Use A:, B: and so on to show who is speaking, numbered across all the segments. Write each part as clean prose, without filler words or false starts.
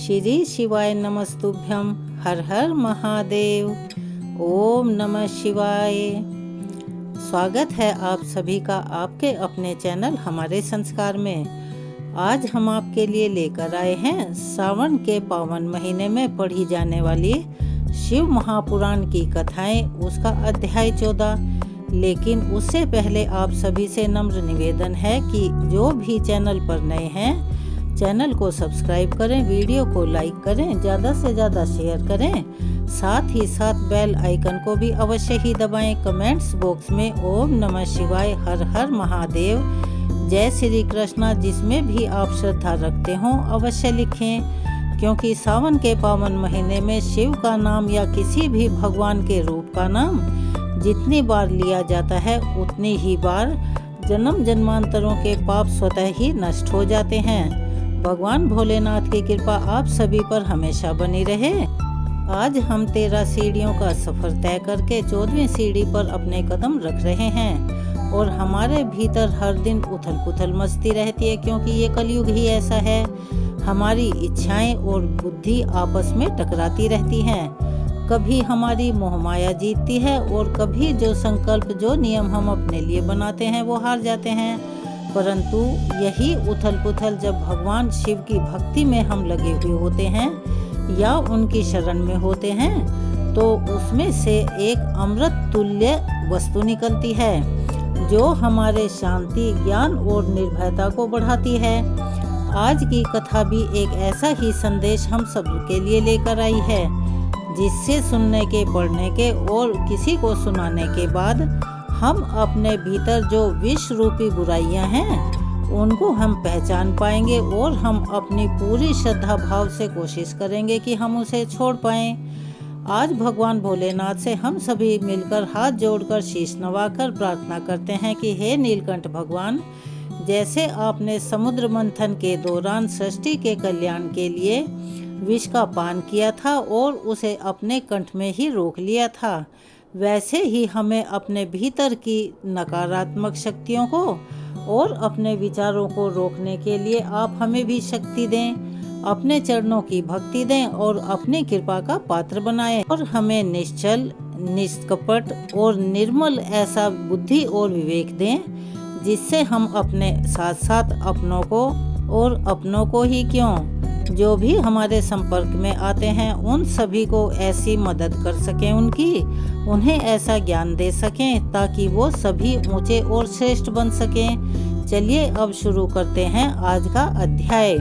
A: श्री शिवाय नमस्तुभ्यं। हर हर महादेव। ओम नमः शिवाय। स्वागत है आप सभी का आपके अपने चैनल हमारे संस्कार में। आज हम आपके लिए लेकर आए हैं सावन के पावन महीने में पढ़ी जाने वाली शिव महापुराण की कथाएं, उसका अध्याय 14। लेकिन उससे पहले आप सभी से नम्र निवेदन है कि जो भी चैनल पर नए हैं चैनल को सब्सक्राइब करें, वीडियो को लाइक करें, ज़्यादा से ज़्यादा शेयर करें, साथ ही साथ बेल आइकन को भी अवश्य ही दबाएं। कमेंट्स बॉक्स में ओम नमः शिवाय, हर हर महादेव, जय श्री कृष्णा जिसमें भी आप श्रद्धा रखते हो अवश्य लिखें, क्योंकि सावन के पावन महीने में शिव का नाम या किसी भी भगवान के रूप का नाम जितनी बार लिया जाता है उतनी ही बार जन्म जन्मांतरों के पाप स्वतः ही नष्ट हो जाते हैं। भगवान भोलेनाथ की कृपा आप सभी पर हमेशा बनी रहे। आज हम 13 सीढ़ियों का सफर तय करके 14वीं सीढ़ी पर अपने कदम रख रहे हैं और हमारे भीतर हर दिन उथल पुथल मचती रहती है, क्योंकि ये कलयुग ही ऐसा है। हमारी इच्छाएं और बुद्धि आपस में टकराती रहती हैं। कभी हमारी मोहमाया जीतती है और कभी जो संकल्प जो नियम हम अपने लिए बनाते हैं वो हार जाते हैं। परंतु यही उथल पुथल जब भगवान शिव की भक्ति में हम लगे हुए होते हैं या उनकी शरण में होते हैं तो उसमें से एक अमृत तुल्य वस्तु निकलती है जो हमारे शांति, ज्ञान और निर्भयता को बढ़ाती है। आज की कथा भी एक ऐसा ही संदेश हम सब के लिए लेकर आई है, जिससे सुनने के, पढ़ने के और किसी को सुनाने के बाद हम अपने भीतर जो विष रूपी बुराइयां हैं उनको हम पहचान पाएंगे और हम अपनी पूरी श्रद्धा भाव से कोशिश करेंगे कि हम उसे छोड़ पाएं। आज भगवान भोलेनाथ से हम सभी मिलकर हाथ जोड़कर शीश नवाकर प्रार्थना करते हैं कि हे नीलकंठ भगवान, जैसे आपने समुद्र मंथन के दौरान सृष्टि के कल्याण के लिए विष का पान किया था और उसे अपने कंठ में ही रोक लिया था, वैसे ही हमें अपने भीतर की नकारात्मक शक्तियों को और अपने विचारों को रोकने के लिए आप हमें भी शक्ति दें, अपने चरणों की भक्ति दें और अपनी कृपा का पात्र बनाएं और हमें निश्चल, निष्कपट और निर्मल ऐसा बुद्धि और विवेक दें, जिससे हम अपने साथ साथ अपनों को और अपनों को ही क्यों, जो भी हमारे संपर्क में आते हैं उन सभी को ऐसी मदद कर सकें, उन्हें ऐसा ज्ञान दे सकें ताकि वो सभी ऊंचे और श्रेष्ठ बन सकें। चलिए अब शुरू करते हैं आज का अध्याय।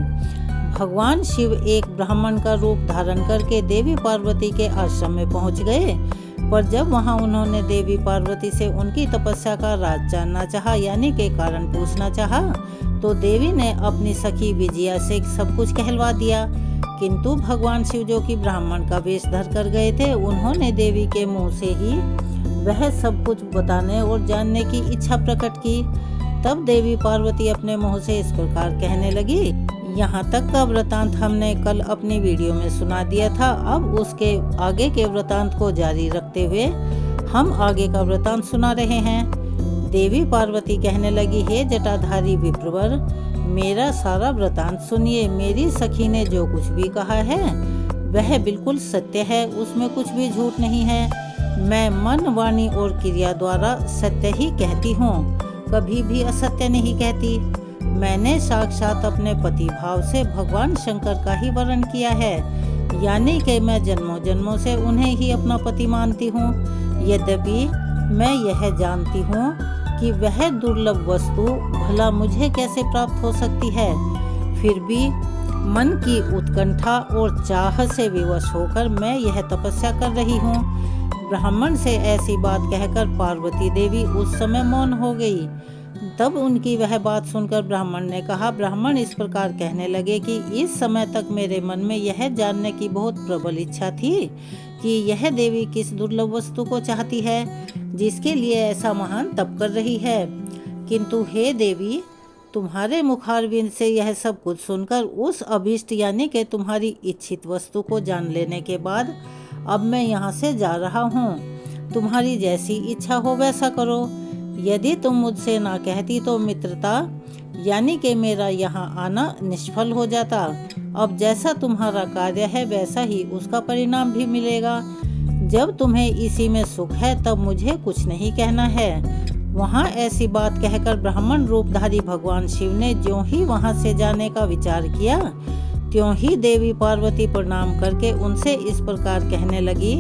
A: भगवान शिव एक ब्राह्मण का रूप धारण करके देवी पार्वती के आश्रम में पहुंच गए, पर जब वहां उन्होंने देवी पार्वती से उनकी तपस्या का राज जानना चाहा, यानी के कारण पूछना चाहा, तो देवी ने अपनी सखी विजया से सब कुछ कहलवा दिया। किंतु भगवान शिव जो कि ब्राह्मण का वेश धर कर गए थे, उन्होंने देवी के मुंह से ही वह सब कुछ बताने और जानने की इच्छा प्रकट की। तब देवी पार्वती अपने मुंह से इस प्रकार कहने लगी। यहाँ तक का वृतांत हमने कल अपनी वीडियो में सुना दिया था। अब उसके आगे के वृतांत को जारी रखते हुए हम आगे का वृतांत सुना रहे हैं। देवी पार्वती कहने लगी, हे जटाधारी विप्रवर, मेरा सारा वृतांत सुनिए। मेरी सखी ने जो कुछ भी कहा है वह बिल्कुल सत्य है, उसमें कुछ भी झूठ नहीं है। मैं मन, वाणी और क्रिया द्वारा सत्य ही कहती हूँ, कभी भी असत्य नहीं कहती। मैंने साक्षात अपने पति भाव से भगवान शंकर का ही वर्ण किया है, यानी कि मैं जन्मों जन्मों से उन्हें ही अपना पति मानती हूँ। यद्यपि मैं यह जानती हूँ कि वह दुर्लभ वस्तु भला मुझे कैसे प्राप्त हो सकती है, फिर भी मन की उत्कंठा और चाह से विवश होकर मैं यह तपस्या कर रही हूँ। ब्राह्मण से ऐसी बात कहकर पार्वती देवी उस समय मौन हो गई। तब उनकी वह बात सुनकर ब्राह्मण ने कहा, ब्राह्मण इस प्रकार कहने लगे कि इस समय तक मेरे मन में यह जानने की बहुत प्रबल इच्छा थी कि यह देवी किस दुर्लभ वस्तु को चाहती है जिसके लिए ऐसा महान तप कर रही है। किंतु हे देवी, तुम्हारे मुखारविंद से यह सब कुछ सुनकर उस अभीष्ट यानी कि तुम्हारी इच्छित वस्तु को जान लेने के बाद अब मैं यहाँ से जा रहा हूँ। तुम्हारी जैसी इच्छा हो वैसा करो। यदि तुम मुझसे ना कहती तो मित्रता यानी कि मेरा यहाँ आना निष्फल हो जाता अब जैसा तुम्हारा कार्य है वैसा ही उसका परिणाम भी मिलेगा। जब तुम्हें इसी में सुख है तब मुझे कुछ नहीं कहना है। वहाँ ऐसी बात कहकर ब्राह्मण रूपधारी भगवान शिव ने ज्यों ही वहाँ से जाने का विचार किया, त्यों ही देवी पार्वती प्रणाम करके उनसे इस प्रकार कहने लगी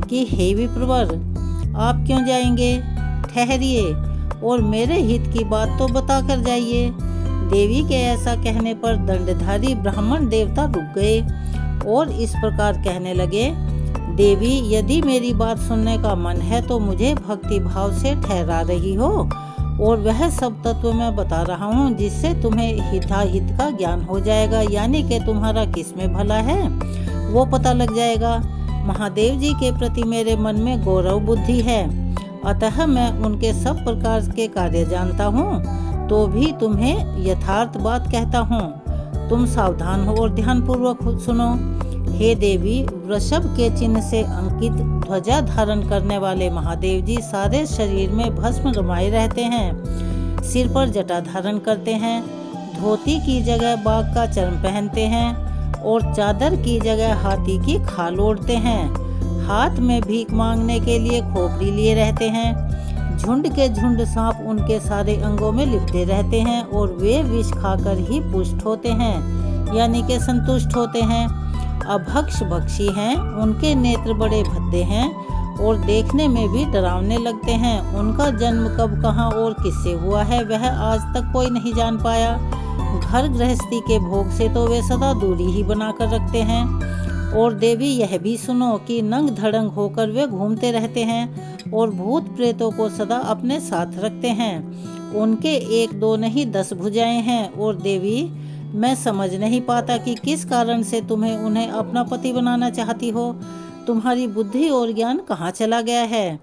A: कि हे विप्रवर, आप क्यों जाएंगे? ठहरिए और मेरे हित की बात तो बता कर जाइए। देवी के ऐसा कहने पर दंडधारी ब्राह्मण देवता रुक गए और इस प्रकार कहने लगे, देवी, यदि मेरी बात सुनने का मन है तो मुझे भक्ति भाव से ठहरा रही हो और वह सब तत्व मैं बता रहा हूँ जिससे तुम्हें हिताहित का ज्ञान हो जाएगा, यानी कि तुम्हारा किस में भला है वो पता लग जाएगा। महादेव जी के प्रति मेरे मन में गौरव बुद्धि है, अतः मैं उनके सब प्रकार के कार्य जानता हूँ, तो भी तुम्हें यथार्थ बात कहता हूँ। तुम सावधान हो और ध्यान पूर्वक सुनो। हे देवी, वृषभ के चिन्ह से अंकित ध्वजा धारण करने वाले महादेव जी सारे शरीर में भस्म रमाए रहते हैं, सिर पर जटा धारण करते हैं, धोती की जगह बाघ का चर्म पहनते हैं और चादर की जगह हाथी की खाल ओढ़ते हैं। हाथ में भीख मांगने के लिए खोपड़ी लिए रहते हैं। झुंड के झुंड सांप उनके सारे अंगों में लिपटे रहते हैं और वे विष खाकर ही पुष्ट होते हैं, यानी कि संतुष्ट होते हैं। अभक्ष भक्षी हैं, उनके नेत्र बड़े भद्दे हैं और देखने में भी डरावने लगते हैं। उनका जन्म कब, कहाँ और किससे हुआ है वह आज तक कोई नहीं जान पाया। घर गृहस्थी के भोग से तो वे सदा दूरी ही बनाकर रखते हैं। और देवी, यह भी सुनो कि नंग धड़ंग होकर वे घूमते रहते हैं और भूत प्रेतों को सदा अपने साथ रखते हैं। उनके एक दो नहीं 10 भुजाएं हैं। और देवी, मैं समझ नहीं पाता कि किस कारण से तुम्हें उन्हें अपना पति बनाना चाहती हो। तुम्हारी बुद्धि और ज्ञान कहाँ चला गया है?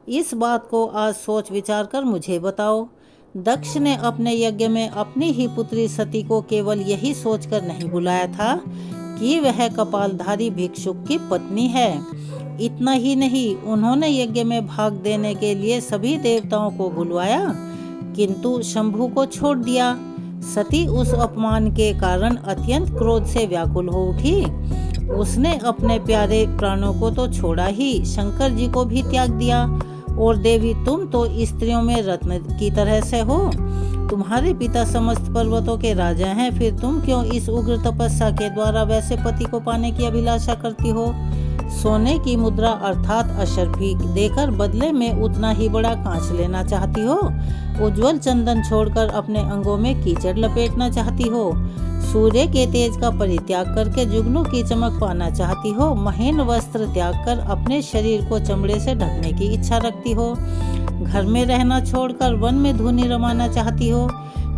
A: इस बात को आज सोच विचार कर मुझे बताओ। दक्ष ने अपने यज्ञ में अपनी ही पुत्री सती को केवल यही सोचकर नहीं बुलाया था कि वह कपालधारी भिक्षुक की पत्नी है। इतना ही नहीं, उन्होंने यज्ञ में भाग देने के लिए सभी देवताओं को बुलवाया, किंतु शंभु को छोड़ दिया। सती उस अपमान के कारण अत्यंत क्रोध से व्याकुल हो उठी। उसने अपने प्यारे प्राणों को तो छोड़ा ही, शंकर जी को भी त्याग दिया। और देवी, तुम तो स्त्रियों में रत्न की तरह से हो। तुम्हारे पिता समस्त पर्वतों के राजा हैं, फिर तुम क्यों इस उग्र तपस्या के द्वारा वैसे पति को पाने की अभिलाषा करती हो? सोने की मुद्रा अर्थात अशर्फी देकर बदले में उतना ही बड़ा कांच लेना चाहती हो? उज्जवल चंदन छोड़कर अपने अंगों में कीचड़ लपेटना चाहती हो? सूर्य के तेज का परित्याग करके जुगनू की चमक पाना चाहती हो? महीन वस्त्र त्याग कर अपने शरीर को चमड़े से ढकने की इच्छा रखती हो? घर में रहना छोड़कर वन में धूनी रमाना चाहती हो?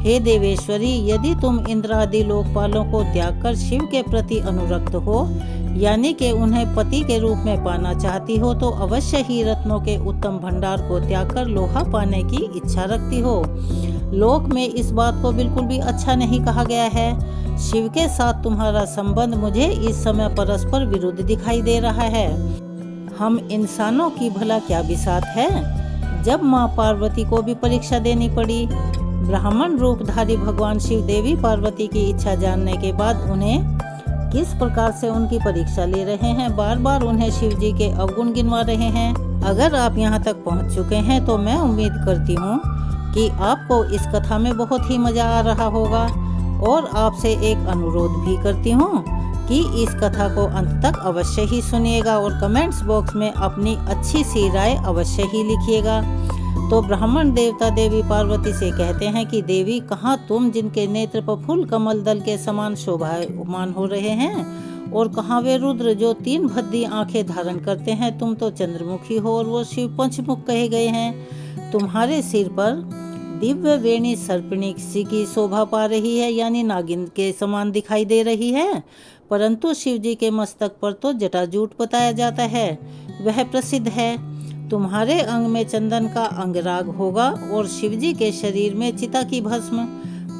A: हे देवेश्वरी, यदि तुम इंद्र आदि लोकपालों को त्याग कर शिव के प्रति अनुरक्त हो, यानी कि उन्हें पति के रूप में पाना चाहती हो, तो अवश्य ही रत्नों के उत्तम भंडार को त्याग कर लोहा पाने की इच्छा रखती हो। लोक में इस बात को बिल्कुल भी अच्छा नहीं कहा गया है। शिव के साथ तुम्हारा संबंध मुझे इस समय परस्पर विरुद्ध दिखाई दे रहा है। हम इंसानों की भला क्या बिसात है, जब माँ पार्वती को भी परीक्षा देनी पड़ी। ब्राह्मण रूपधारी भगवान शिव देवी पार्वती की इच्छा जानने के बाद उन्हें किस प्रकार से उनकी परीक्षा ले रहे हैं, बार बार उन्हें शिव जी के अवगुण गिनवा रहे हैं। अगर आप यहाँ तक पहुँच चुके हैं तो मैं उम्मीद करती हूँ कि आपको इस कथा में बहुत ही मजा आ रहा होगा। और आपसे एक अनुरोध भी करती हूँ कि इस कथा को अंत तक अवश्य ही सुनिएगा और कमेंट्स बॉक्स में अपनी अच्छी सी राय अवश्य ही लिखिएगा। तो ब्राह्मण देवता देवी पार्वती से कहते हैं कि देवी, कहाँ तुम जिनके नेत्र प्रफुल्ल कमल दल के समान शोभायमान हो रहे हैं, और कहाँ वे रुद्र जो 3 भद्दी आंखें धारण करते हैं। तुम तो चंद्रमुखी हो और वो शिव पंचमुख कहे गए हैं। तुम्हारे सिर पर दिव्य वेणी सर्पिणी सी की शोभा पा रही है, यानी नागिन के समान दिखाई दे रही है। परंतु शिव जी के मस्तक पर तो जटाजूट बताया जाता है, वह प्रसिद्ध है। तुम्हारे अंग में चंदन का अंगराग होगा और शिवजी के शरीर में चिता की भस्म।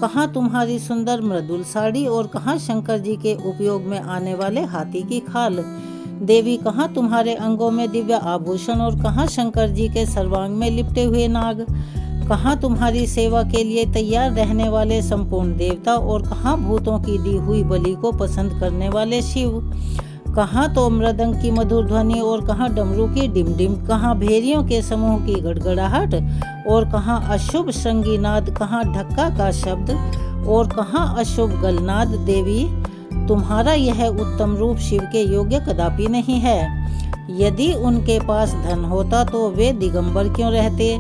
A: कहाँ तुम्हारी सुंदर मृदुल साड़ी और कहाँ शंकर जी के उपयोग में आने वाले हाथी की खाल। देवी, कहाँ तुम्हारे अंगों में दिव्य आभूषण और कहाँ शंकर जी के सर्वांग में लिपटे हुए नाग। कहाँ तुम्हारी सेवा के लिए तैयार रहने वाले संपूर्ण देवता, और कहाँ भूतों की दी हुई बलि को पसंद करने वाले शिव। कहाँ तो मृदंग की मधुर ध्वनि और कहाँ डमरू की डिमडिम, कहाँ भेरियों के समूह की गड़गड़ाहट और कहाँ अशुभ श्रृंगीनाद, कहाँ ढक्का का शब्द और कहाँ अशुभ गलनाद। देवी, तुम्हारा यह उत्तम रूप शिव के योग्य कदापि नहीं है। यदि उनके पास धन होता तो वे दिगंबर क्यों रहते।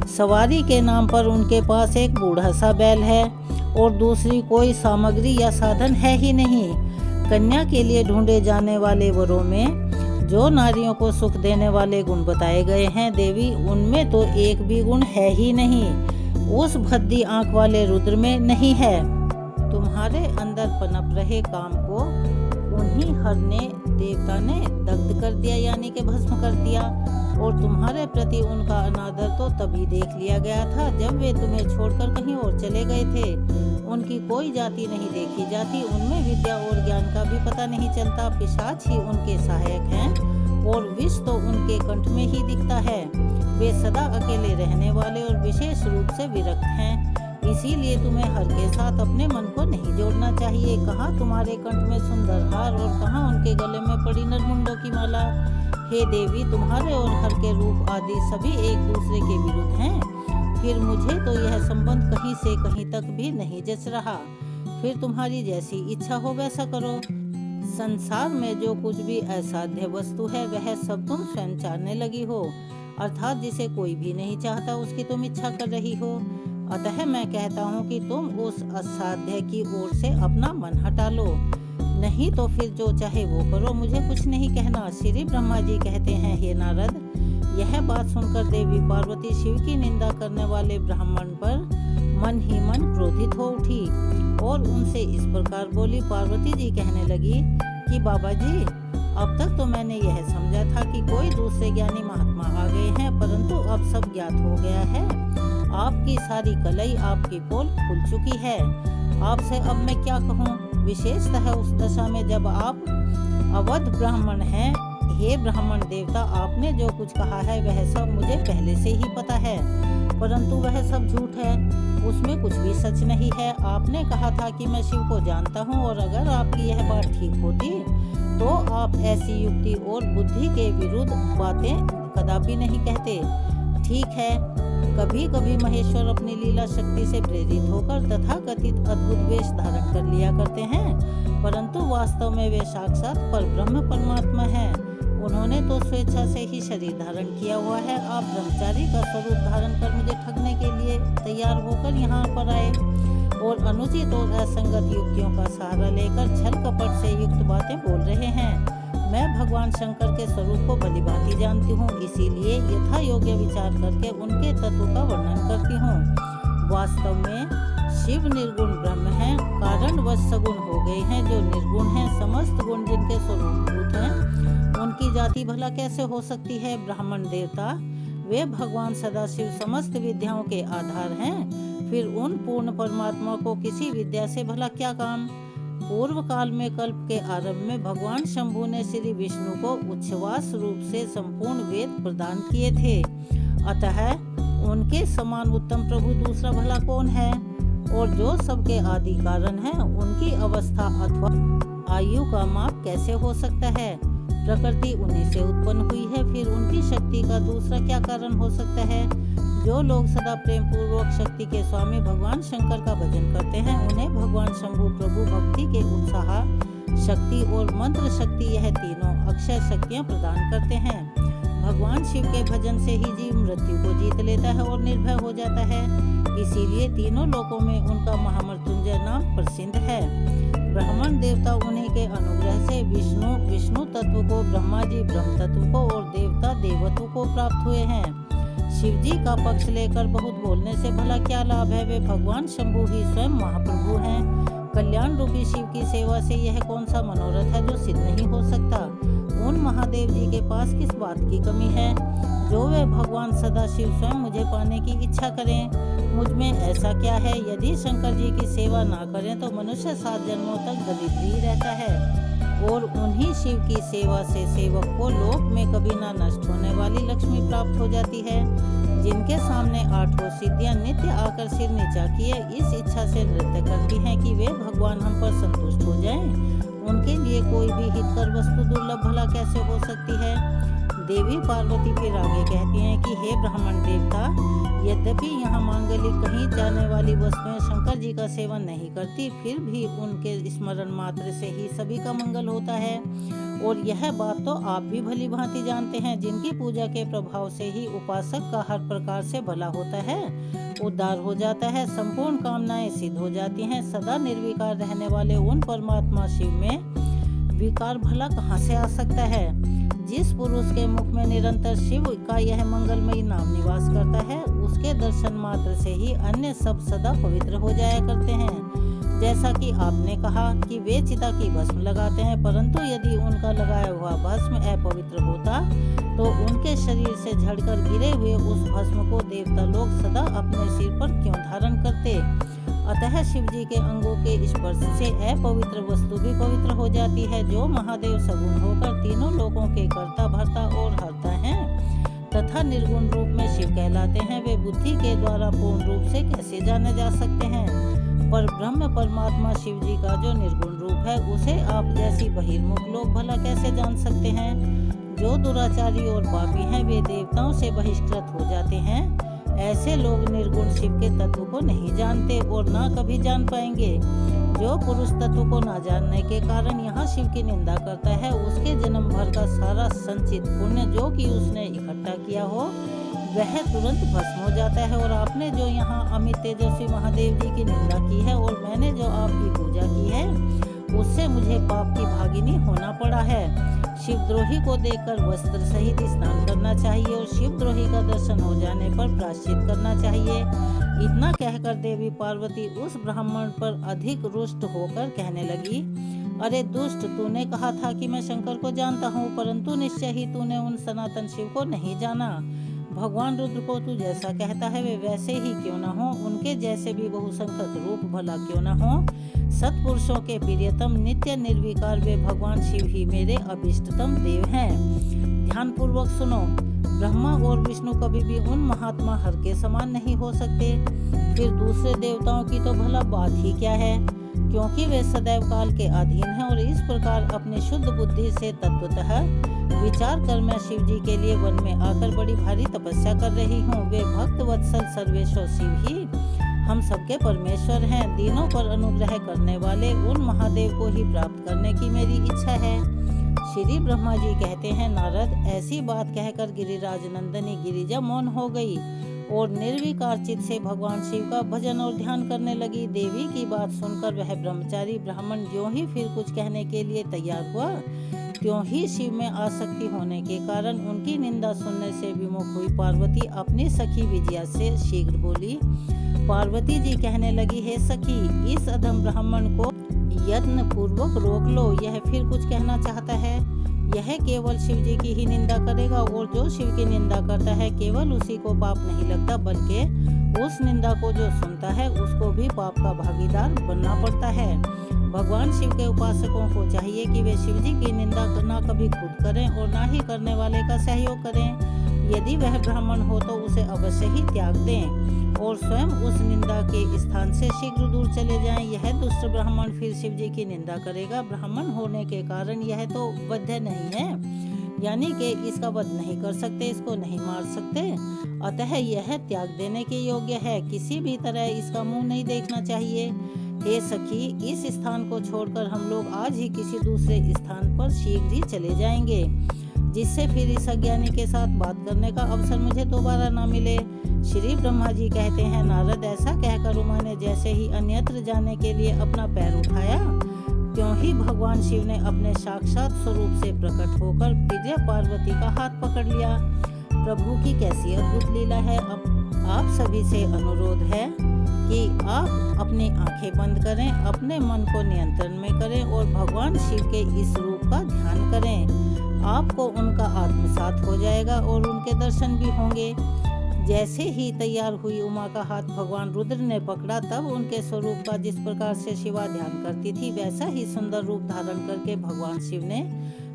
A: सवारी के नाम पर उनके पास एक बूढ़ा सा बैल है और दूसरी कोई सामग्री या साधन है ही नहीं। कन्या के लिए ढूंढे जाने वाले वरों में जो नारियों को सुख देने वाले गुण बताए गए हैं देवी, उनमें तो एक भी गुण है ही नहीं, उस भद्दी आंख वाले रुद्र में नहीं है। तुम्हारे अंदर पनप रहे काम को उन्हीं हर ने देवता ने दग्ध कर दिया, यानी कि भस्म कर दिया। और तुम्हारे प्रति उनका अनादर तो तभी देख लिया गया था जब वे तुम्हें छोड़कर कहीं और चले गए थे। उनकी कोई जाति नहीं देखी जाती, उनमें विद्या और ज्ञान का भी पता नहीं चलता। पिशाच ही उनके सहायक हैं और विष तो उनके कंठ में ही दिखता है। वे सदा अकेले रहने वाले और विशेष रूप से विरक्त हैं, इसीलिए तुम्हें हर के साथ अपने मन को नहीं जोड़ना चाहिए। कहाँ तुम्हारे कंठ में सुंदर हार और कहाँ उनके गले में पड़ी नरमुंडों की माला। हे देवी, तुम्हारे और हर के रूप आदि सभी एक दूसरे के विरुद्ध हैं। फिर मुझे तो यह संबंध कहीं से कहीं तक भी नहीं जच रहा। फिर तुम्हारी जैसी इच्छा हो वैसा करो। संसार में जो कुछ भी असाध्य वस्तु है वह सब तुम स्वयं चाहने लगी हो, अर्थात जिसे कोई भी नहीं चाहता उसकी तुम इच्छा कर रही हो। अतः मैं कहता हूँ कि तुम उस असाध्य की ओर से अपना मन हटा लो, नहीं तो फिर जो चाहे वो करो, मुझे कुछ नहीं कहना। श्री ब्रह्मा जी कहते हैं, हे नारद, यह बात सुनकर देवी पार्वती शिव की निंदा करने वाले ब्राह्मण पर मन ही मन क्रोधित हो उठी और उनसे इस प्रकार बोली। पार्वती जी कहने लगी कि बाबा जी, अब तक तो मैंने यह समझा था कि कोई दूसरे ज्ञानी महात्मा आ गए हैं, परंतु अब सब ज्ञात हो गया है। आपकी सारी कलई, आपकी पोल खुल चुकी है। आपसे अब मैं क्या कहूँ। विशेषतः उस दशा में जब आप अवध ब्राह्मण हैं। हे ब्राह्मण देवता, आपने जो कुछ कहा है वह सब मुझे पहले से ही पता है, परंतु वह सब झूठ है, उसमें कुछ भी सच नहीं है। आपने कहा था कि मैं शिव को जानता हूँ, और अगर आपकी यह बात ठीक होती तो आप ऐसी युक्ति और बुद्धि के विरुद्ध बातें कदापि नहीं कहते। ठीक है, कभी कभी महेश्वर अपनी लीला शक्ति से प्रेरित होकर तथाकथित अद्भुत वेश धारण कर लिया करते हैं, परंतु वास्तव में वे साक्षात परब्रह्म परमात्मा हैं। उन्होंने तो स्वेच्छा से ही शरीर धारण किया हुआ है। आप ब्रह्मचारी का स्वरूप धारण कर मुझे ठगने के लिए तैयार होकर यहाँ पर आए और अनुचित और असंगत युक्तियों का सहारा लेकर छल कपट से युक्त बातें बोल रहे हैं। मैं भगवान शंकर के स्वरूप को भलीभांति जानती हूँ, इसीलिए यथा योग्य विचार करके उनके तत्व का वर्णन करती हूँ। वास्तव में शिव निर्गुण ब्रह्म हैं, कारणवश सगुण हो गए हैं जो निर्गुण हैं। समस्त गुण जिनके स्वरूपभूत हैं, उनकी जाति भला कैसे हो सकती है। ब्राह्मण देवता, वे भगवान सदाशिव समस्त विद्याओं के आधार हैं। फिर उन पूर्ण परमात्मा को किसी विद्या से भला क्या काम। पूर्व काल में कल्प के आरंभ में भगवान शंभु ने श्री विष्णु को उच्छ्वास रूप से संपूर्ण वेद प्रदान किए थे, अतः उनके समान उत्तम प्रभु दूसरा भला कौन है। और जो सबके आदि कारण है, उनकी अवस्था अथवा आयु का माप कैसे हो सकता है। प्रकृति उन्हीं से उत्पन्न हुई है, फिर उनकी शक्ति का दूसरा क्या कारण हो सकता है। जो लोग सदा प्रेम पूर्वक शक्ति के स्वामी भगवान शंकर का भजन करते हैं, उन्हें भगवान शंभु प्रभु भक्ति के उत्साह शक्ति और मंत्र शक्ति, यह तीनों अक्षय शक्तियाँ प्रदान करते हैं। भगवान शिव के भजन से ही जीव मृत्यु को जीत लेता है और निर्भय हो जाता है, इसीलिए तीनों लोकों में उनका महामृत्युंजय नाम प्रसिद्ध है। ब्राह्मण देवता उन्हीं के अनुग्रह से विष्णु तत्व को, ब्रह्मा जी ब्रह्म तत्व को और देवता देवत्व को प्राप्त हुए हैं। शिव जी का पक्ष लेकर बहुत बोलने से भला क्या लाभ है। वे भगवान शंभु ही स्वयं महाप्रभु हैं। कल्याण रूपी शिव की सेवा से यह कौन सा मनोरथ है जो सिद्ध नहीं हो सकता। उन महादेव जी के पास किस बात की कमी है जो वे भगवान सदाशिव स्वयं मुझे पाने की इच्छा करें। मुझ में ऐसा क्या है। यदि शंकर जी की सेवा ना करें तो मनुष्य 7 जन्मों तक दरिद्र ही रहता है और उन्हीं शिव की सेवा से सेवक को लोक में कभी ना नष्ट होने वाली लक्ष्मी प्राप्त हो जाती है। जिनके सामने 8 सिद्धियां नित्य आकर सिर नीचा किए इस इच्छा से नृत्य करती हैं कि वे भगवान हम पर संतुष्ट हो जाएं, उनके लिए कोई भी हितकर वस्तु दुर्लभ भला कैसे हो सकती है। देवी पार्वती फिर आगे कहती हैं कि हे ब्राह्मण देवता, यद्यपि यहाँ मांगलिक कहीं जाने वाली वस्तुएं शंकर जी का सेवन नहीं करती, फिर भी उनके स्मरण मात्र से ही सभी का मंगल होता है। और यह बात तो आप भी भली भांति जानते हैं, जिनकी पूजा के प्रभाव से ही उपासक का हर प्रकार से भला होता है, उद्धार हो जाता है, संपूर्ण कामनाएं सिद्ध हो जाती हैं। सदा निर्विकार रहने वाले उन परमात्मा शिव में विकार भला कहाँ से आ सकता है। जिस पुरुष के मुख में निरंतर शिव का यह मंगलमयी नाम निवास करता है, उसके दर्शन मात्र से ही अन्य सब सदा पवित्र हो जाया करते हैं। जैसा कि आपने कहा कि वे चिता की भस्म लगाते हैं, परंतु यदि उनका लगाया हुआ भस्म अपवित्र होता तो उनके शरीर से झड़कर गिरे हुए उस भस्म को देवता लोग सदा अपने सिर पर क्यों धारण करते। अतः शिव जी के अंगों के स्पर्श से अपवित्र वस्तु भी पवित्र हो जाती है। जो महादेव सगुण होकर तीनों लोकों के कर्ता भरता और हरता है तथा निर्गुण रूप में शिव कहलाते हैं, वे बुद्धि के द्वारा पूर्ण रूप से कैसे जाने जा सकते हैं। पर ब्रह्म परमात्मा शिव जी का जो निर्गुण रूप है, उसे आप जैसी बहिर्मुख लोग भला कैसे जान सकते हैं। जो दुराचारी और पापी हैं, वे देवताओं से बहिष्कृत हो जाते हैं। ऐसे लोग निर्गुण शिव के तत्व को नहीं जानते और ना कभी जान पाएंगे। जो पुरुष तत्व को ना जानने के कारण यहाँ शिव की निंदा करता है, उसके जन्म भर का सारा संचित पुण्य जो कि उसने इकट्ठा किया हो वह तुरंत भस्म हो जाता है। और आपने जो यहाँ अमित तेजस्वी महादेव जी की निंदा की है और मैंने जो आपकी पूजा की है, उससे मुझे पाप की भागिनी होना पड़ा है। शिवद्रोही को देखकर वस्त्र सहित स्नान करना चाहिए और शिवद्रोही का दर्शन हो जाने पर प्रायश्चित करना चाहिए। इतना कहकर देवी पार्वती उस ब्राह्मण पर अधिक रुष्ट होकर कहने लगी, अरे दुष्ट, तूने कहा था कि मैं शंकर को जानता हूँ, परंतु निश्चय ही तूने उन सनातन शिव को नहीं जाना। भगवान रुद्र को तू जैसा कहता है वे वैसे ही क्यों न हो, उनके जैसे भी बहुसंख्यक रूप भला क्यों न हो, सत्पुरुषों के प्रियतम नित्य निर्विकार वे भगवान शिव ही मेरे अभिष्टतम देव हैं। ध्यान पूर्वक सुनो, ब्रह्मा और विष्णु कभी भी उन महात्मा हर के समान नहीं हो सकते। फिर दूसरे देवताओं की तो भला बात ही क्या है, क्योंकि वे सदैव काल के अधीन हैं। और इस प्रकार अपनी शुद्ध बुद्धि से तत्वतः विचार कर मैं शिव जी के लिए वन में आकर बड़ी भारी तपस्या कर रही हूँ। वे भक्त वत्सल सर्वेश्वर शिव ही हम सबके परमेश्वर हैं। दीनों पर अनुग्रह करने वाले उन महादेव को ही प्राप्त करने की मेरी इच्छा है। श्री ब्रह्मा जी कहते हैं, नारद, ऐसी बात कहकर गिरिराज नंदनी गिरिजा मौन हो गई और निर्विकार चित्त से भगवान शिव का भजन और ध्यान करने लगी। देवी की बात सुनकर वह ब्रह्मचारी ब्राह्मण ज्यों ही फिर कुछ कहने के लिए तैयार हुआ, त्यों ही शिव में आसक्ति होने के कारण उनकी निंदा सुनने से विमुख हुई पार्वती अपनी सखी विजया से शीघ्र बोली। पार्वती जी कहने लगी, हे सखी, इस अधम ब्राह्मण को यत्न पूर्वक रोक लो, यह फिर कुछ कहना चाहता है। यह केवल शिव जी की ही निंदा करेगा और जो शिव की निंदा करता है केवल उसी को पाप नहीं लगता, बल्कि उस निंदा को जो सुनता है उसको भी पाप का भागीदार बनना पड़ता है। भगवान शिव के उपासकों को चाहिए कि वे शिव जी की निंदा ना कभी खुद करें और ना ही करने वाले का सहयोग करें। यदि वह ब्राह्मण हो तो उसे अवश्य ही त्याग दें और स्वयं उस निंदा के स्थान से शीघ्र दूर चले जाएं। यह दुष्ट ब्राह्मण फिर शिव जी की निंदा करेगा। ब्राह्मण होने के कारण यह तो वध्य नहीं है, यानी कि इसका वध नहीं कर सकते, इसको नहीं मार सकते, अतः यह त्याग देने के योग्य है। किसी भी तरह इसका मुंह नहीं देखना चाहिए। हे सखी, इस स्थान को छोड़कर हम लोग आज ही किसी दूसरे स्थान पर शीघ्र ही चले जाएंगे, जिससे फिर इस अज्ञानी के साथ बात करने का अवसर मुझे दोबारा ना मिले। श्री ब्रह्मा जी कहते हैं, नारद, ऐसा कहकर उमा ने जैसे ही अन्यत्र जाने के लिए अपना पैर उठाया, त्यों ही भगवान शिव ने अपने साक्षात स्वरूप से प्रकट होकर प्रिय पार्वती का हाथ पकड़ लिया। प्रभु की कैसी अद्भुत लीला है। अब आप सभी से अनुरोध है कि आप अपनी आंखें बंद करें, अपने मन को नियंत्रण में करें और भगवान शिव के इस रूप का ध्यान करें। आपको उनका आत्मसात हो जाएगा और उनके दर्शन भी होंगे। जैसे ही तैयार हुई उमा का हाथ भगवान रुद्र ने पकड़ा, तब उनके स्वरूप का जिस प्रकार से शिवा ध्यान करती थी वैसा ही सुंदर रूप धारण करके भगवान शिव ने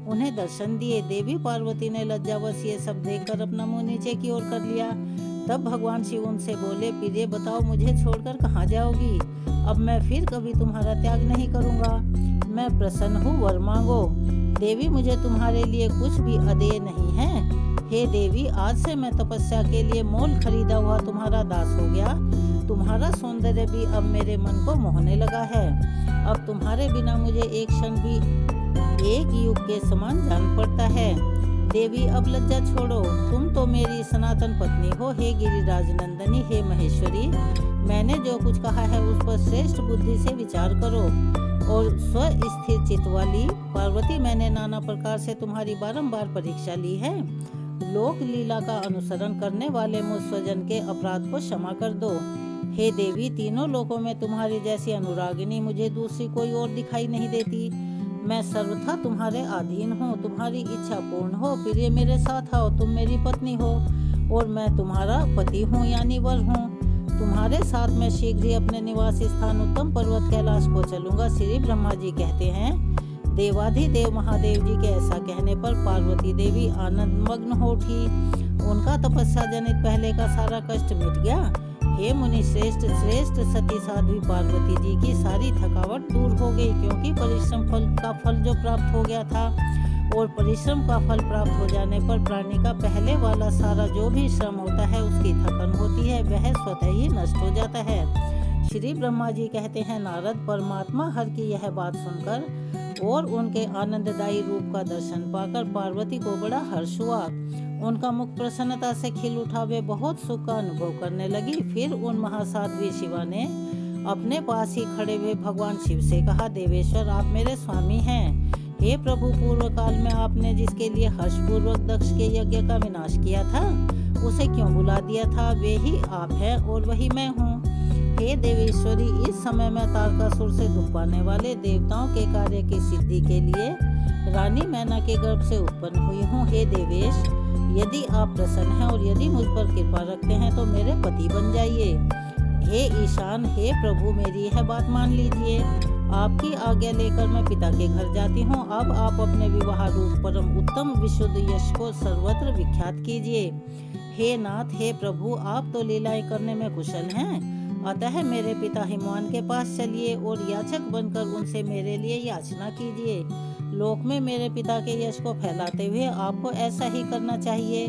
A: उन्हें दर्शन दिए। देवी पार्वती ने लज्जावश ये सब देखकर अपना मुंह नीचे की ओर कर लिया। तब भगवान शिव उनसे बोले, प्रिय बताओ मुझे छोड़कर कहाँ जाओगी? अब मैं फिर कभी तुम्हारा त्याग नहीं करूँगा। मैं प्रसन्न हूँ, वर मांगो। देवी, मुझे तुम्हारे लिए कुछ भी अदेय नहीं है। हे देवी, आज से मैं तपस्या के लिए मोल खरीदा हुआ तुम्हारा दास हो गया। तुम्हारा सौंदर्य भी अब मेरे मन को मोहने लगा है। अब तुम्हारे बिना मुझे एक क्षण भी एक युग के समान जान पड़ता है। देवी, अब लज्जा छोड़ो, तुम तो मेरी सनातन पत्नी हो। हे गिरिराज नंदनी, हे महेश्वरी, मैंने जो कुछ कहा है उस पर श्रेष्ठ बुद्धि से विचार करो। और स्वस्थिर चित्त वाली पार्वती, मैंने नाना प्रकार से तुम्हारी बारंबार परीक्षा ली है। लोक लीला का अनुसरण करने वाले मुझ स्वजन के अपराध को क्षमा कर दो। हे देवी, तीनों लोकों में तुम्हारी जैसी अनुरागिनी मुझे दूसरी कोई और दिखाई नहीं देती। मैं सर्वथा तुम्हारे अधीन हूँ। तुम्हारी इच्छा पूर्ण हो, प्रिय मेरे साथ आओ। तुम मेरी पत्नी हो और मैं तुम्हारा पति हूँ, यानी वर हूँ। तुम्हारे साथ मैं शीघ्र ही अपने निवास स्थान उत्तम पर्वत कैलाश को चलूंगा। श्री ब्रह्मा जी कहते हैं, देवाधिदेव महादेव जी के ऐसा कहने पर पार्वती देवी आनंद मग्न हो उठी। उनका तपस्या जनित पहले का सारा कष्ट मिट गया। हे मुनि श्रेष्ठ सती साध्वी पार्वती जी की सारी थकावट दूर हो गई, क्योंकि परिश्रम का फल जो प्राप्त हो गया था, और परिश्रम का फल प्राप्त हो जाने पर प्राणी का पहले वाला सारा जो भी श्रम होता है, उसकी थकन होती है, वह स्वतः ही नष्ट हो जाता है। श्री ब्रह्मा जी कहते हैं, नारद, परमात्मा हर की यह बात सुनकर और उनके आनंददायी रूप का दर्शन पाकर पार्वती को बड़ा हर्ष हुआ। उनका मुख प्रसन्नता से खिल उठा, वे बहुत सुख का अनुभव करने लगी। फिर उन महासाध्वी शिवा ने अपने पास ही खड़े हुए भगवान शिव से कहा, देवेश्वर, आप मेरे स्वामी हैं। हे प्रभु, पूर्व काल में आपने जिसके लिए हर्षपूर्वक दक्ष के यज्ञ का विनाश किया था, उसे क्यों बुला दिया था? वे ही आप हैं और वही मैं हूँ। हे देवेश्वरी, इस समय मैं तारकासुर से दुख पाने वाले देवताओं के कार्य की सिद्धि के लिए रानी मैना के गर्भ से उत्पन्न हुई हूँ। हे देवेश, यदि आप प्रसन्न हैं और यदि मुझ पर कृपा रखते हैं तो मेरे पति बन जाइए। हे ईशान, हे प्रभु, मेरी यह बात मान लीजिए। आपकी आज्ञा लेकर मैं पिता के घर जाती हूँ। अब आप अपने विवाह रूप परम उत्तम विशुद्ध यश को सर्वत्र विख्यात कीजिए। हे नाथ, हे प्रभु, आप तो लीलाएं करने में कुशल हैं, अतः मेरे पिता हिमवान के पास चलिए और याचक बनकर उनसे मेरे लिए याचना कीजिए। लोक में मेरे पिता के यश को फैलाते हुए आपको ऐसा ही करना चाहिए।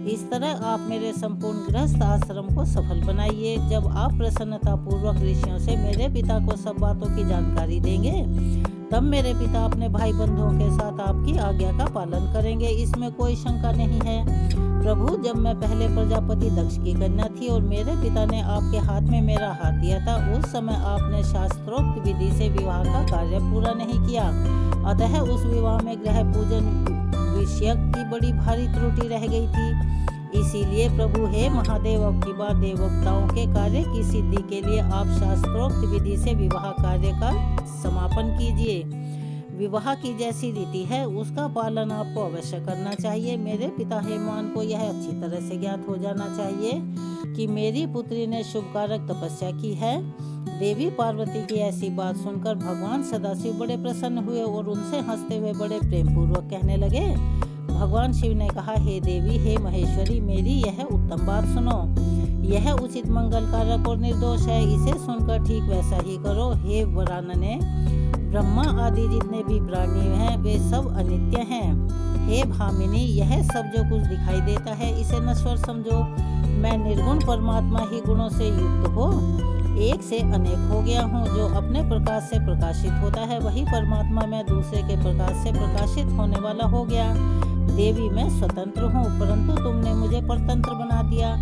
A: इस तरह आप मेरे संपूर्ण गृहस्थ आश्रम को सफल बनाइए। जब आप प्रसन्नता पूर्वक ऋषियों से मेरे पिता को सब बातों की जानकारी देंगे, तब मेरे पिता अपने भाई बंधुओं के साथ आपकी आज्ञा का पालन करेंगे, इसमें कोई शंका नहीं है। प्रभु, जब मैं पहले प्रजापति दक्ष की कन्या थी और मेरे पिता ने आपके हाथ में मेरा हाथ दिया था, उस समय आपने शास्त्रोक्त विधि से विवाह का कार्य पूरा नहीं किया, अतः उस विवाह में ग्रह पूजन विषय की बड़ी भारी त्रुटि रह गई थी। इसीलिए प्रभु, हे महादेव, अब की बार देवताओं के कार्य की सिद्धि के लिए आप शास्त्रोक्त विधि से विवाह कार्य का समापन कीजिए। विवाह की जैसी रीति है उसका पालन आपको अवश्य करना चाहिए। मेरे पिता हेमवान को यह अच्छी तरह से ज्ञात हो जाना चाहिए कि मेरी पुत्री ने शुभकारक तपस्या की है। देवी पार्वती की ऐसी बात सुनकर भगवान सदाशिव बड़े प्रसन्न हुए और उनसे हंसते हुए बड़े प्रेम पूर्वक कहने लगे। भगवान शिव ने कहा, हे देवी, हे महेश्वरी, मेरी यह उत्तम बात सुनो। यह उचित मंगल कारक और निर्दोष है, इसे सुनकर ठीक वैसा ही करो। हे वरानने, ब्रह्मा आदि जितने भी प्राणी हैं वे सब अनित्य हैं। हे भामिनी, यह सब जो कुछ दिखाई देता है इसे नश्वर समझो। मैं निर्गुण परमात्मा ही गुणों से युक्त हो एक से अनेक हो गया हूँ। जो अपने प्रकाश से प्रकाशित होता है वही परमात्मा मैं दूसरे के प्रकाश से प्रकाशित होने वाला हो गया। देवी, मैं स्वतंत्र हूँ, परंतु तुमने मुझे परतंत्र बना दिया।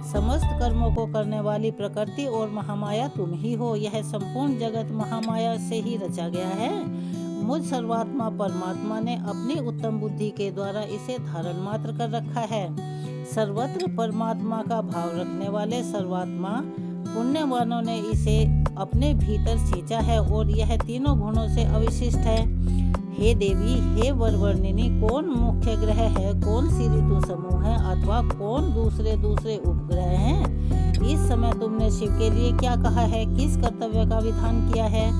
A: समस्त कर्मों को करने वाली प्रकृति और महामाया तुम ही हो। यह संपूर्ण जगत महामाया से ही रचा गया है। मुझ सर्वात्मा परमात्मा ने अपनी उत्तम बुद्धि के द्वारा इसे धारण मात्र कर रखा है। सर्वत्र परमात्मा का भाव रखने वाले सर्वात्मा पुण्यवानों ने इसे अपने भीतर सींचा है और यह तीनों गुणों से अविशिष्ट है। हे देवी, हे वरवर्णिनी, कौन मुख्य ग्रह है, कौन सी ऋतु समूह है अथवा कौन दूसरे उपग्रह हैं? इस समय तुमने शिव के लिए क्या कहा है, किस कर्तव्य का विधान किया है?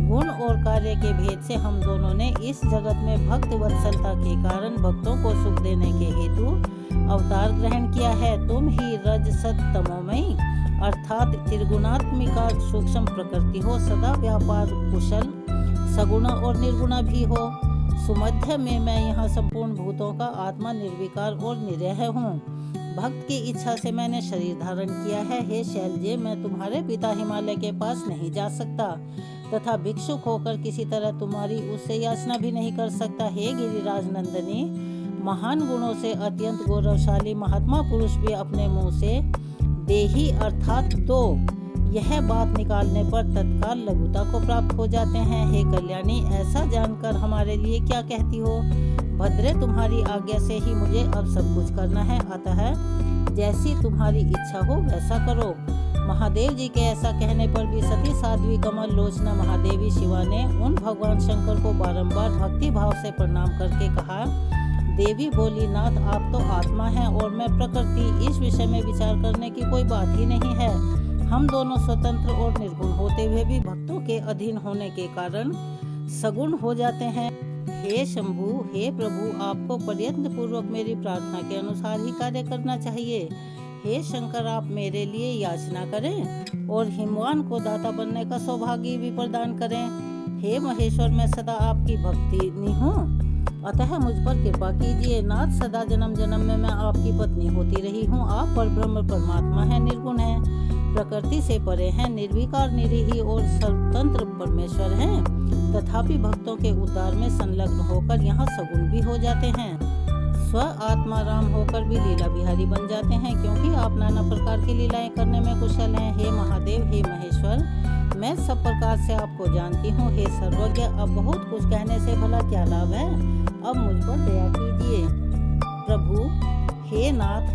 A: गुण और कार्य के भेद से हम दोनों ने इस जगत में भक्त वत्सलता के कारण भक्तों को सुख देने के हेतु अवतार ग्रहण किया है। तुम ही रज सत तमोमयी अर्थात त्रिगुणात्मिका सूक्ष्म प्रकृति हो, सदा व्यापार कुशल, सगुणा और निर्गुणा भी हो। सुमध्य में मैं यहाँ संपूर्ण भूतों का आत्मा निर्विकार और निरह हूँ। भक्त की इच्छा से मैंने शरीर धारण किया है। हे शैलजे, मैं तुम्हारे पिता हिमालय के पास नहीं जा सकता तथा भिक्षुक होकर किसी तरह तुम्हारी उससे याचना भी नहीं कर सकता। हे गिरिराज नंदनी, महान गुणों से अत्यंत गौरवशाली महात्मा पुरुष भी अपने मुंह से देही अर्थात तो यह बात निकालने पर तत्काल लघुता को प्राप्त हो जाते हैं। हे कल्याणी, ऐसा जानकर हमारे लिए क्या कहती हो? भद्रे, तुम्हारी आज्ञा से ही मुझे अब सब कुछ करना है, अतः जैसी तुम्हारी इच्छा हो वैसा करो। महादेव जी के ऐसा कहने पर भी सती साध्वी कमल लोचना महादेवी शिवा ने उन भगवान शंकर को बारंबार भक्ति भाव से प्रणाम करके कहा। देवी बोली, नाथ, आप तो आत्मा हैं और मैं प्रकृति, इस विषय में विचार करने की कोई बात ही नहीं है। हम दोनों स्वतंत्र और निर्गुण होते हुए भी भक्तों के अधीन होने के कारण सगुण हो जाते हैं। हे शंभु, हे प्रभु, आपको प्रयत्न पूर्वक मेरी प्रार्थना के अनुसार ही कार्य करना चाहिए। हे शंकर, आप मेरे लिए याचना करें और हिमवान को दाता बनने का सौभाग्य भी प्रदान करें। हे महेश्वर, मैं सदा आपकी भक्तिनी हूँ, अतः मुझ पर कृपा कीजिए। नाथ, सदा जन्म जन्म में मैं आपकी पत्नी होती रही हूँ। आप परब्रह्म परमात्मा हैं, निर्गुण हैं, प्रकृति से परे हैं, निर्विकार निरीही और स्वतंत्र परमेश्वर हैं, तथापि भक्तों के उद्धार में संलग्न होकर यहाँ सगुण भी हो जाते हैं। स्व आत्मा राम होकर भी लीला बिहारी बन जाते हैं, क्योंकि आप नाना प्रकार की लीलाएं करने में कुशल हैं। हे महादेव, हे महेश्वर, मैं सब प्रकार से आपको जानती हूँ। हे सर्वज्ञ, अब बहुत कुछ कहने से भला क्या लाभ है? अब मुझ पर दया कीजिए। प्रभु, हे नाथ,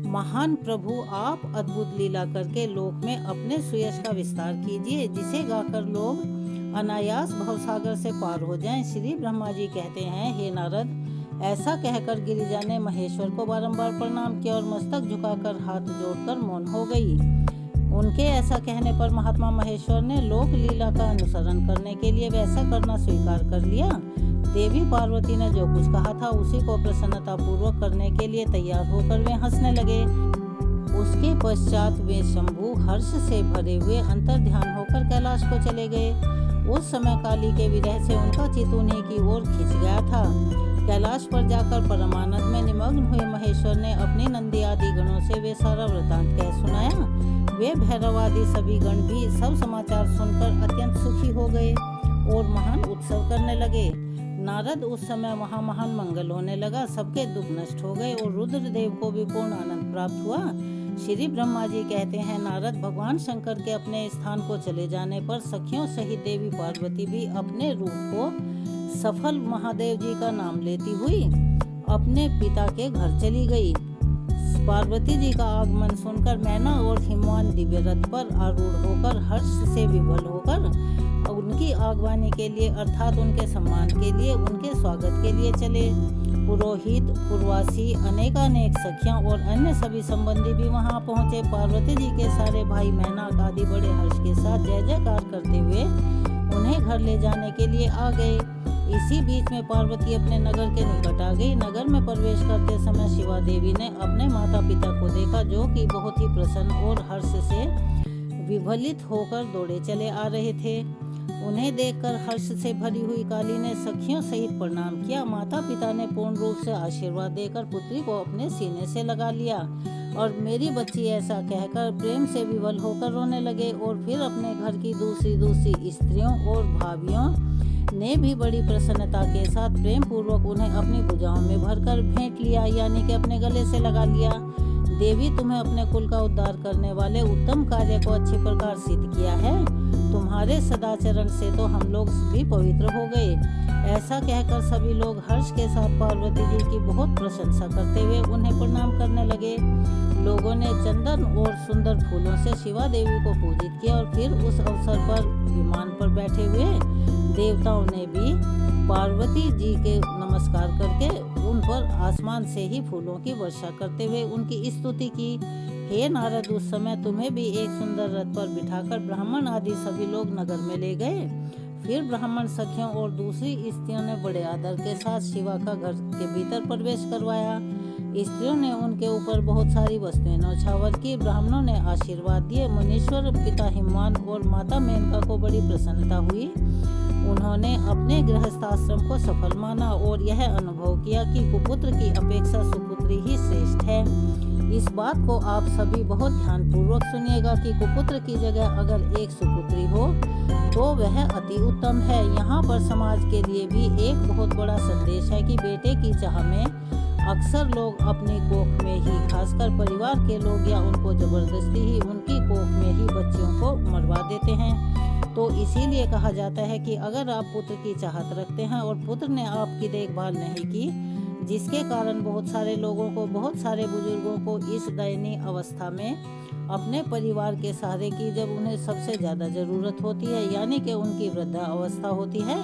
A: महान प्रभु, आप अद्भुत लीला करके लोक में अपने सुयश का विस्तार कीजिए, जिसे गाकर लोग अनायास भवसागर से पार हो जाएं। श्री ब्रह्मा जी कहते हैं, हे नारद, ऐसा कहकर गिरिजा ने महेश्वर को बारंबार प्रणाम किया और मस्तक झुकाकर हाथ जोड़कर मौन हो गई। उनके ऐसा कहने पर महात्मा महेश्वर ने लोक लीला का अनुसरण करने के लिए वैसा करना स्वीकार कर लिया। देवी पार्वती ने जो कुछ कहा था उसी को प्रसन्नता पूर्वक करने के लिए तैयार होकर वे हंसने लगे। उसके पश्चात वे शंभु हर्ष से भरे हुए अंतर ध्यान होकर कैलाश को चले गए। उस समय काली के विरह से उनका चित्त उन्हीं की ओर खिंच गया था। कैलाश पर जाकर परमानंद में निमग्न हुए महेश्वर ने अपनी नंदी आदि गणों से वे सारा वृतांत कह सुनाया। वे भैरव आदि सभी गण भी सब समाचार सुनकर अत्यंत सुखी हो गए और महान उत्सव करने लगे। नारद उस समय वहाँ महान मंगल होने लगा, सबके दुख नष्ट हो गए और रुद्रदेव को भी पूर्ण आनंद प्राप्त हुआ। श्री ब्रह्मा जी कहते हैं, नारद, भगवान शंकर के अपने स्थान को चले जाने पर सखियों सहित देवी पार्वती भी अपने रूप को सफल महादेव जी का नाम लेती हुई अपने पिता के घर चली गई। पार्वती जी का आगमन सुनकर मैना और हिमवान दिव्य रथ पर आरूढ़ होकर हर्ष से विभल होकर उनकी आगवानी के लिए अर्थात उनके सम्मान के लिए, उनके स्वागत के लिए चले। पुरोहित, पुरवासी, अनेकानेक सखियां और अन्य सभी संबंधी भी वहां पहुंचे। पार्वती जी के सारे भाई मेनका आदि बड़े हर्ष के साथ जय जयकार करते हुए उन्हें घर ले जाने के लिए आ गए। इसी बीच में पार्वती अपने नगर के निकट आ गई। नगर में प्रवेश करते समय शिवा देवी ने अपने माता पिता को देखा, जो कि बहुत ही प्रसन्न और हर्ष से विभलित होकर दौड़े चले आ रहे थे। उन्हें देखकर हर्ष से भरी हुई काली ने सखियों सहित प्रणाम किया। माता पिता ने पूर्ण रूप से आशीर्वाद देकर पुत्री को अपने सीने से लगा लिया और मेरी बच्ची ऐसा कहकर प्रेम से विवल होकर रोने लगे। और फिर अपने घर की दूसरी स्त्रियों और भाभियों ने भी बड़ी प्रसन्नता के साथ प्रेम पूर्वक उन्हें अपनी भुजाओं में भरकर भेंट लिया, यानी कि अपने गले से लगा लिया। देवी, तुम्हें अपने कुल का उद्धार करने वाले उत्तम कार्य को अच्छी प्रकार सिद्ध किया है। तुम्हारे सदाचरण से तो हम लोग भी पवित्र हो गए। ऐसा कहकर सभी लोग हर्ष के साथ पार्वती जी की बहुत प्रशंसा करते हुए उन्हें प्रणाम करने लगे। लोगों ने चंदन और सुंदर फूलों से शिवा देवी को पूजित किया और फिर उस अवसर पर विमान पर बैठे हुए देवताओं ने भी पार्वती जी के नमस्कार करके उन पर आसमान से ही फूलों की वर्षा करते हुए उनकी स्तुति की। हे नारद, उस समय तुम्हें भी एक सुंदर रथ पर बिठाकर ब्राह्मण आदि सभी लोग नगर में ले गए। फिर ब्राह्मण सखियों और दूसरी स्त्रियों ने बड़े आदर के साथ शिवा का घर के भीतर प्रवेश करवाया। स्त्रियों ने उनके ऊपर बहुत सारी वस्तुएं न्यौछावर की। ब्राह्मणों ने आशीर्वाद दिए। मुनीश्वर पिता हिमवान और माता मेनका को बड़ी प्रसन्नता हुई। उन्होंने अपने गृहस्थाश्रम को सफल माना और यह अनुभव किया कि कुपुत्र की अपेक्षा सुपुत्री ही श्रेष्ठ है। इस बात को आप सभी बहुत ध्यानपूर्वक सुनिएगा कि कुपुत्र की जगह अगर एक सुपुत्री हो तो वह अति उत्तम है। यहाँ पर समाज के लिए भी एक बहुत बड़ा संदेश है कि बेटे की चाह में अक्सर लोग अपनी कोख में ही, खासकर परिवार के लोग, या उनको जबरदस्ती ही उनकी कोख में ही बच्चियों को मरवा देते हैं। तो इसीलिए कहा जाता है कि अगर आप पुत्र की चाहत रखते हैं और पुत्र ने आपकी देखभाल नहीं की, जिसके कारण बहुत सारे लोगों को, बहुत सारे बुजुर्गों को इस दयनीय अवस्था में अपने परिवार के सहारे की जब उन्हें सबसे ज़्यादा ज़रूरत होती है, यानी कि उनकी वृद्धा अवस्था होती है,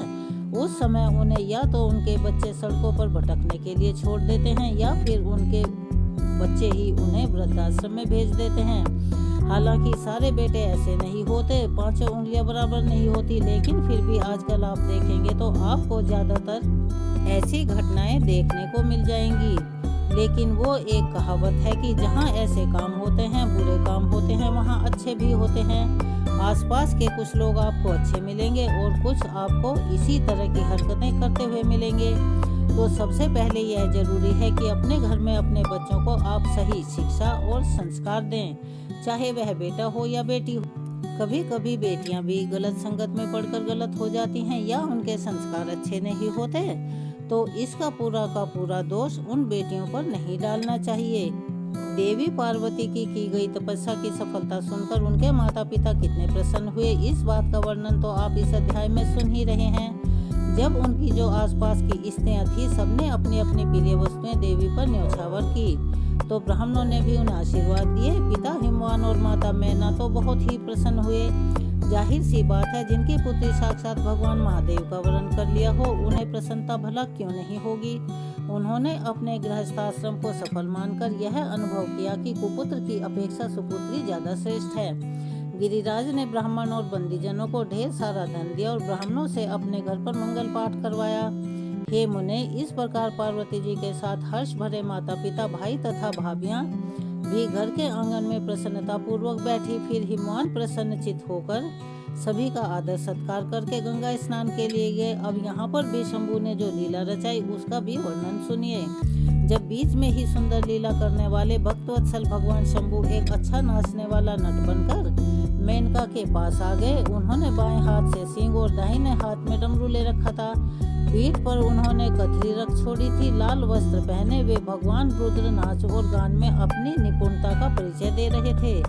A: उस समय उन्हें या तो उनके बच्चे सड़कों पर भटकने के लिए छोड़ देते हैं या फिर उनके बच्चे ही उन्हें वृद्धाश्रम में भेज देते हैं। हालांकि सारे बेटे ऐसे नहीं होते, पांचों उंगलियां बराबर नहीं होती, लेकिन फिर भी आजकल आप देखेंगे तो आपको ज़्यादातर ऐसी घटनाएं देखने को मिल जाएंगी। लेकिन वो एक कहावत है कि जहाँ ऐसे काम होते हैं, बुरे काम होते हैं, वहाँ अच्छे भी होते हैं। आसपास के कुछ लोग आपको अच्छे मिलेंगे और कुछ आपको इसी तरह की हरकतें करते हुए मिलेंगे। तो सबसे पहले यह जरूरी है कि अपने घर में अपने बच्चों को आप सही शिक्षा और संस्कार दें, चाहे वह बेटा हो या बेटी हो। कभी कभी बेटियां भी गलत संगत में पड़कर गलत हो जाती हैं या उनके संस्कार अच्छे नहीं होते, तो इसका पूरा का पूरा दोष उन बेटियों पर नहीं डालना चाहिए। देवी पार्वती की गई तपस्या की सफलता सुनकर उनके माता पिता कितने प्रसन्न हुए, इस बात का वर्णन तो आप इस अध्याय में सुन ही रहे हैं। जब उनकी जो आसपास की स्त्रियां थी, सबने अपनी अपनी प्रिय वस्तुएं देवी पर न्यौछावर की, तो ब्राह्मणों ने भी उन्हें आशीर्वाद दिए। पिता हिमवान और माता मैना तो बहुत ही प्रसन्न हुए। जाहिर सी बात है, जिनकी पुत्री साक्षात भगवान महादेव का वरण कर लिया हो, उन्हें प्रसन्नता भला क्यों नहीं होगी। उन्होंने अपने गृहस्थाश्रम को सफल मानकर यह अनुभव किया कि कुपुत्र की अपेक्षा सुपुत्री ज्यादा श्रेष्ठ है। गिरिराज ने ब्राह्मण और बंदीजनों को ढेर सारा धन दिया और ब्राह्मणों से अपने घर पर मंगल पाठ करवाया। हे मुने, इस प्रकार पार्वती जी के साथ हर्ष भरे माता पिता, भाई तथा भाभियां भी घर के आंगन में प्रसन्नता पूर्वक बैठी। फिर हिमवान प्रसन्नचित होकर सभी का आदर सत्कार करके गंगा स्नान के लिए गए। अब यहाँ पर भी शंभू ने जो लीला रचाई उसका भी वर्णन सुनिए। जब बीच में ही सुंदर लीला करने वाले भक्तवत्सल भगवान शंभू एक अच्छा नाचने वाला नट बनकर मेनका के पास आ गए। उन्होंने बाएं हाथ से सींग और दाहिने हाथ में डमरू ले रखा था। पीठ पर उन्होंने कथरी रख छोड़ी थी। लाल वस्त्र पहने वे भगवान रुद्र नाच और गान में अपनी निपुणता का परिचय दे रहे थे।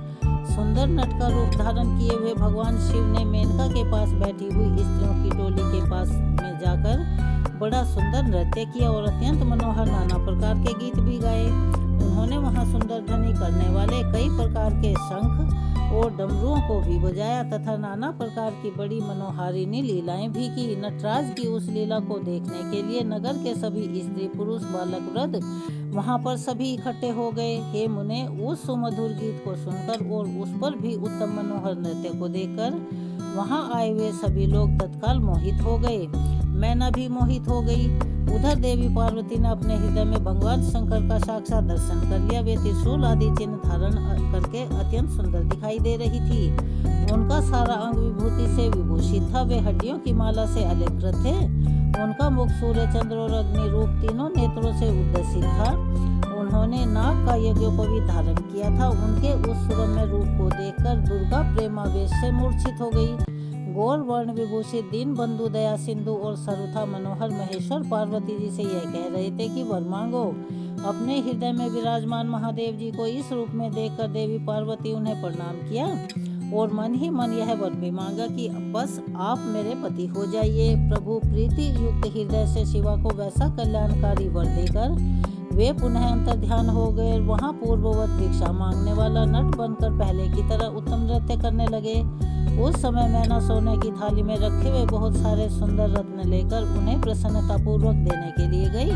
A: सुंदर नट का रूप धारण किए हुए भगवान शिव ने मेनका के पास बैठी हुई स्त्रियों की टोली के पास में जाकर बड़ा सुंदर नृत्य किया और अत्यंत मनोहर नाना प्रकार के गीत भी गाए। उन्होंने वहां सुंदर ध्वनि करने वाले कई प्रकार के शंख और डमरुओं को भी बजाया तथा नाना प्रकार की बड़ी मनोहारिणी लीलाएं भी की। नटराज की उस लीला को देखने के लिए नगर के सभी स्त्री पुरुष बालक वृद्ध वहां पर सभी इकट्ठे हो गए। हे मुने, उस सुमधुर गीत को सुनकर और उस पर भी उत्तम मनोहर नृत्य को देखकर वहां आए हुए सभी लोग तत्काल मोहित हो गए। मैना भी मोहित हो गई। उधर देवी पार्वती ने अपने हृदय में भगवान शंकर का साक्षात दर्शन कर लिया। वे त्रिशूल आदि चिन्ह धारण करके अत्यंत सुंदर दिखाई दे रही थी। उनका सारा अंग विभूति से विभूषित था। वे हड्डियों की माला से अलंकृत थे। उनका मुख सूर्य, चंद्र और अग्नि रूप तीनों नेत्रों से उद्दसित था। उन्होंने नाग का यज्ञोपवीत धारण किया था। उनके उस सुरम्य रूप को देखकर दुर्गा प्रेमावेश से मूर्छित हो गई। गौर वर्ण विभूषित दीन बंधु दया सिंधु और सर्वथा मनोहर महेश्वर पार्वती जी से यह कह रहे थे कि वर मांगो। अपने हृदय में विराजमान महादेव जी को इस रूप में देखकर देवी पार्वती उन्हें प्रणाम किया और मन ही मन यह वर भी मांगा कि बस आप मेरे पति हो जाइए। प्रभु प्रीति युक्त हृदय से शिवा को वैसा कल्याणकारी वर देकर वे पुनः अंतर ध्यान हो गए। वहां पूर्ववत भिक्षा मांगने वाला नट बनकर पहले की तरह उत्तम नृत्य करने लगे। उस समय मैना सोने की थाली में रखे हुए बहुत सारे सुंदर रत्न लेकर उन्हें प्रसन्नता पूर्वक देने के लिए गई।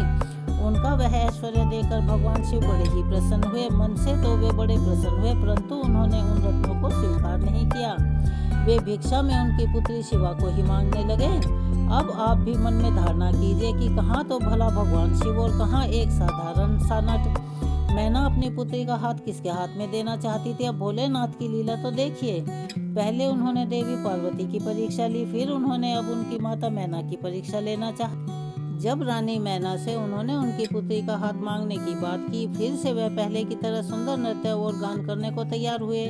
A: उनका वह ऐश्वर्य देखकर भगवान शिव बड़े ही प्रसन्न हुए। मन से तो वे बड़े प्रसन्न हुए, परंतु उन्होंने उन रत्नों को स्वीकार नहीं किया। वे भिक्षा में उनकी पुत्री शिवा को ही मांगने लगे। अब आप भी मन में धारणा कीजिए कि कहाँ तो भला भगवान शिव और कहाँ एक साधारण सा नट। मैना अपनी पुत्री का हाथ किसके हाथ में देना चाहती थी। अब भोलेनाथ की लीला तो देखिए। पहले उन्होंने देवी पार्वती की परीक्षा ली, फिर उन्होंने अब उनकी माता मैना की परीक्षा लेना चाहा। जब रानी मैना से उन्होंने उनकी पुत्री का हाथ मांगने की बात की, फिर से वह पहले की तरह सुंदर नृत्य और गान करने को तैयार हुए,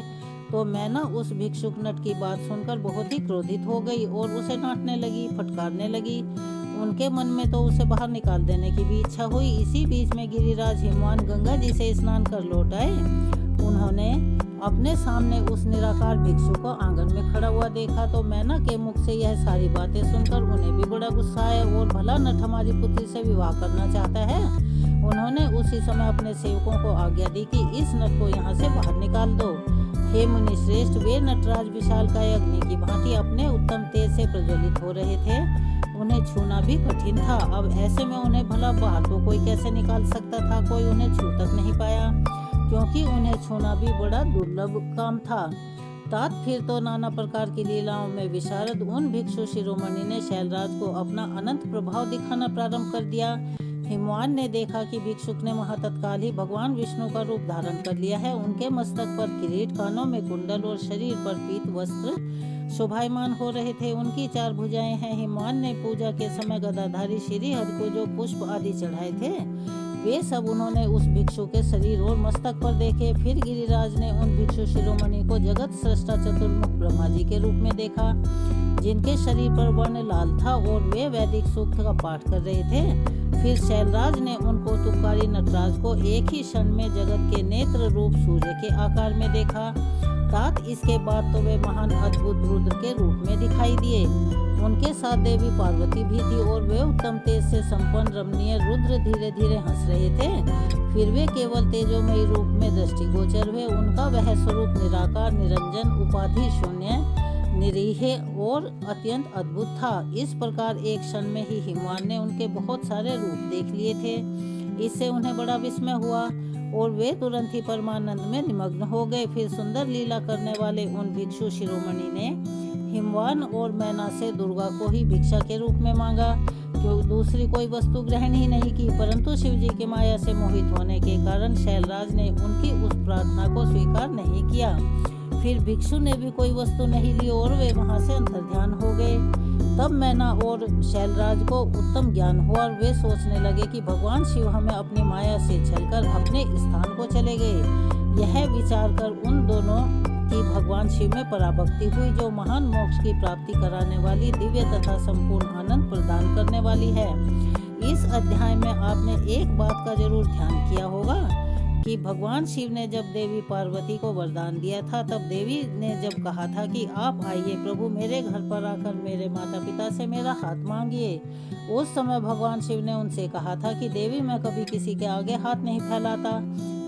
A: तो मैना उस भिक्षुक नट की बात सुनकर बहुत ही क्रोधित हो गई और उसे डांटने लगी, फटकारने लगी। उनके मन में तो उसे बाहर निकाल देने की भी इच्छा हुई। इसी बीच में गिरिराज हिमवान गंगा जी से स्नान कर लौट आए। उन्होंने अपने सामने उस निराकार भिक्षु को आंगन में खड़ा हुआ देखा, तो मैना के मुख से यह सारी बातें सुनकर उन्हें भी बड़ा गुस्सा आया। और भला नट हमारी पुत्री से विवाह करना चाहता है। उन्होंने उसी समय अपने सेवकों को आज्ञा दी कि इस नट को यहाँ से बाहर निकाल दो। हे मुनि श्रेष्ठ, वे नटराज विशालकाय अग्नि की भांति अपने उत्तम तेज से प्रज्वलित हो रहे थे। उन्हें छूना भी कठिन था। अब ऐसे में उन्हें भला बाहर तो कोई कैसे निकाल सकता था। कोई उन्हें छू तक नहीं पाया, क्योंकि उन्हें छूना भी बड़ा दुर्लभ काम था। तात फिर तो नाना प्रकार की लीलाओं में विशारद उन भिक्षु शिरोमणि ने शैलराज को अपना अनंत प्रभाव दिखाना प्रारंभ कर दिया। हिमवान ने देखा कि भिक्षुक ने वहां तत्काल ही भगवान विष्णु का रूप धारण कर लिया है। उनके मस्तक पर किरीट, कानों में कुंडल और शरीर पर पीत वस्त्र शोभायमान हो रहे थे। उनकी 4 भुजाएं हैं। हिमवान ने पूजा के समय गदाधारी श्री हरि को जो पुष्प आदि चढ़ाए थे, वे सब उन्होंने उस भिक्षु के शरीर और मस्तक पर देखे। फिर गिरिराज ने उन भिक्षु शिरोमणि को जगत सृष्टा चतुर्मुख ब्रह्मा जी के रूप में देखा, जिनके शरीर पर वर्ण लाल था और वे वैदिक सूक्त का पाठ कर रहे थे। फिर शैलराज ने उन कौतुककारी नटराज को एक ही क्षण में जगत के नेत्र रूप सूर्य के आकार में देखा। तात इसके बाद तो वे महान अद्भुत रुद्र के रूप में दिखाई दिए। उनके साथ देवी पार्वती भी थी और वे उत्तम तेज से संपन्न रमणीय रुद्र धीरे धीरे हंस रहे थे। फिर वे केवल तेजोमयी रूप में दृष्टिगोचर हुए। उनका वह स्वरूप निराकार, निरंजन, उपाधि शून्य, निरीह और अत्यंत अद्भुत था। इस प्रकार एक क्षण में ही हिमवान ने उनके बहुत सारे रूप देख लिए थे। इससे उन्हें बड़ा विस्मय हुआ और वे तुरंत ही परमानंद में निमग्न हो गए। फिर सुंदर लीला करने वाले उन भिक्षु शिरोमणि ने हिमवान और मैना से दुर्गा को ही भिक्षा के रूप में मांगा, क्योंकि दूसरी कोई वस्तु ग्रहण ही नहीं की। परंतु शिव जी की माया से मोहित होने के कारण शैलराज ने उनकी उस प्रार्थना को स्वीकार नहीं किया। फिर भिक्षु ने भी कोई वस्तु नहीं ली और वे वहां से अंतर्ध्यान हो गए। तब मैना और शैलराज को उत्तम ज्ञान हुआ और वे सोचने लगे कि भगवान शिव हमें अपनी माया से छलकर अपने स्थान को चले गए। यह विचार कर उन दोनों की भगवान शिव में पराभक्ति हुई, जो महान मोक्ष की प्राप्ति कराने वाली, दिव्य तथा संपूर्ण आनंद प्रदान करने वाली है। इस अध्याय में आपने एक बात का जरूर ध्यान किया होगा कि भगवान शिव ने जब देवी पार्वती को वरदान दिया था, तब देवी ने जब कहा था कि आप आइए प्रभु, मेरे घर पर आकर मेरे माता पिता से मेरा हाथ मांगिए, उस समय भगवान शिव ने उनसे कहा था कि देवी, मैं कभी किसी के आगे हाथ नहीं फैलाता,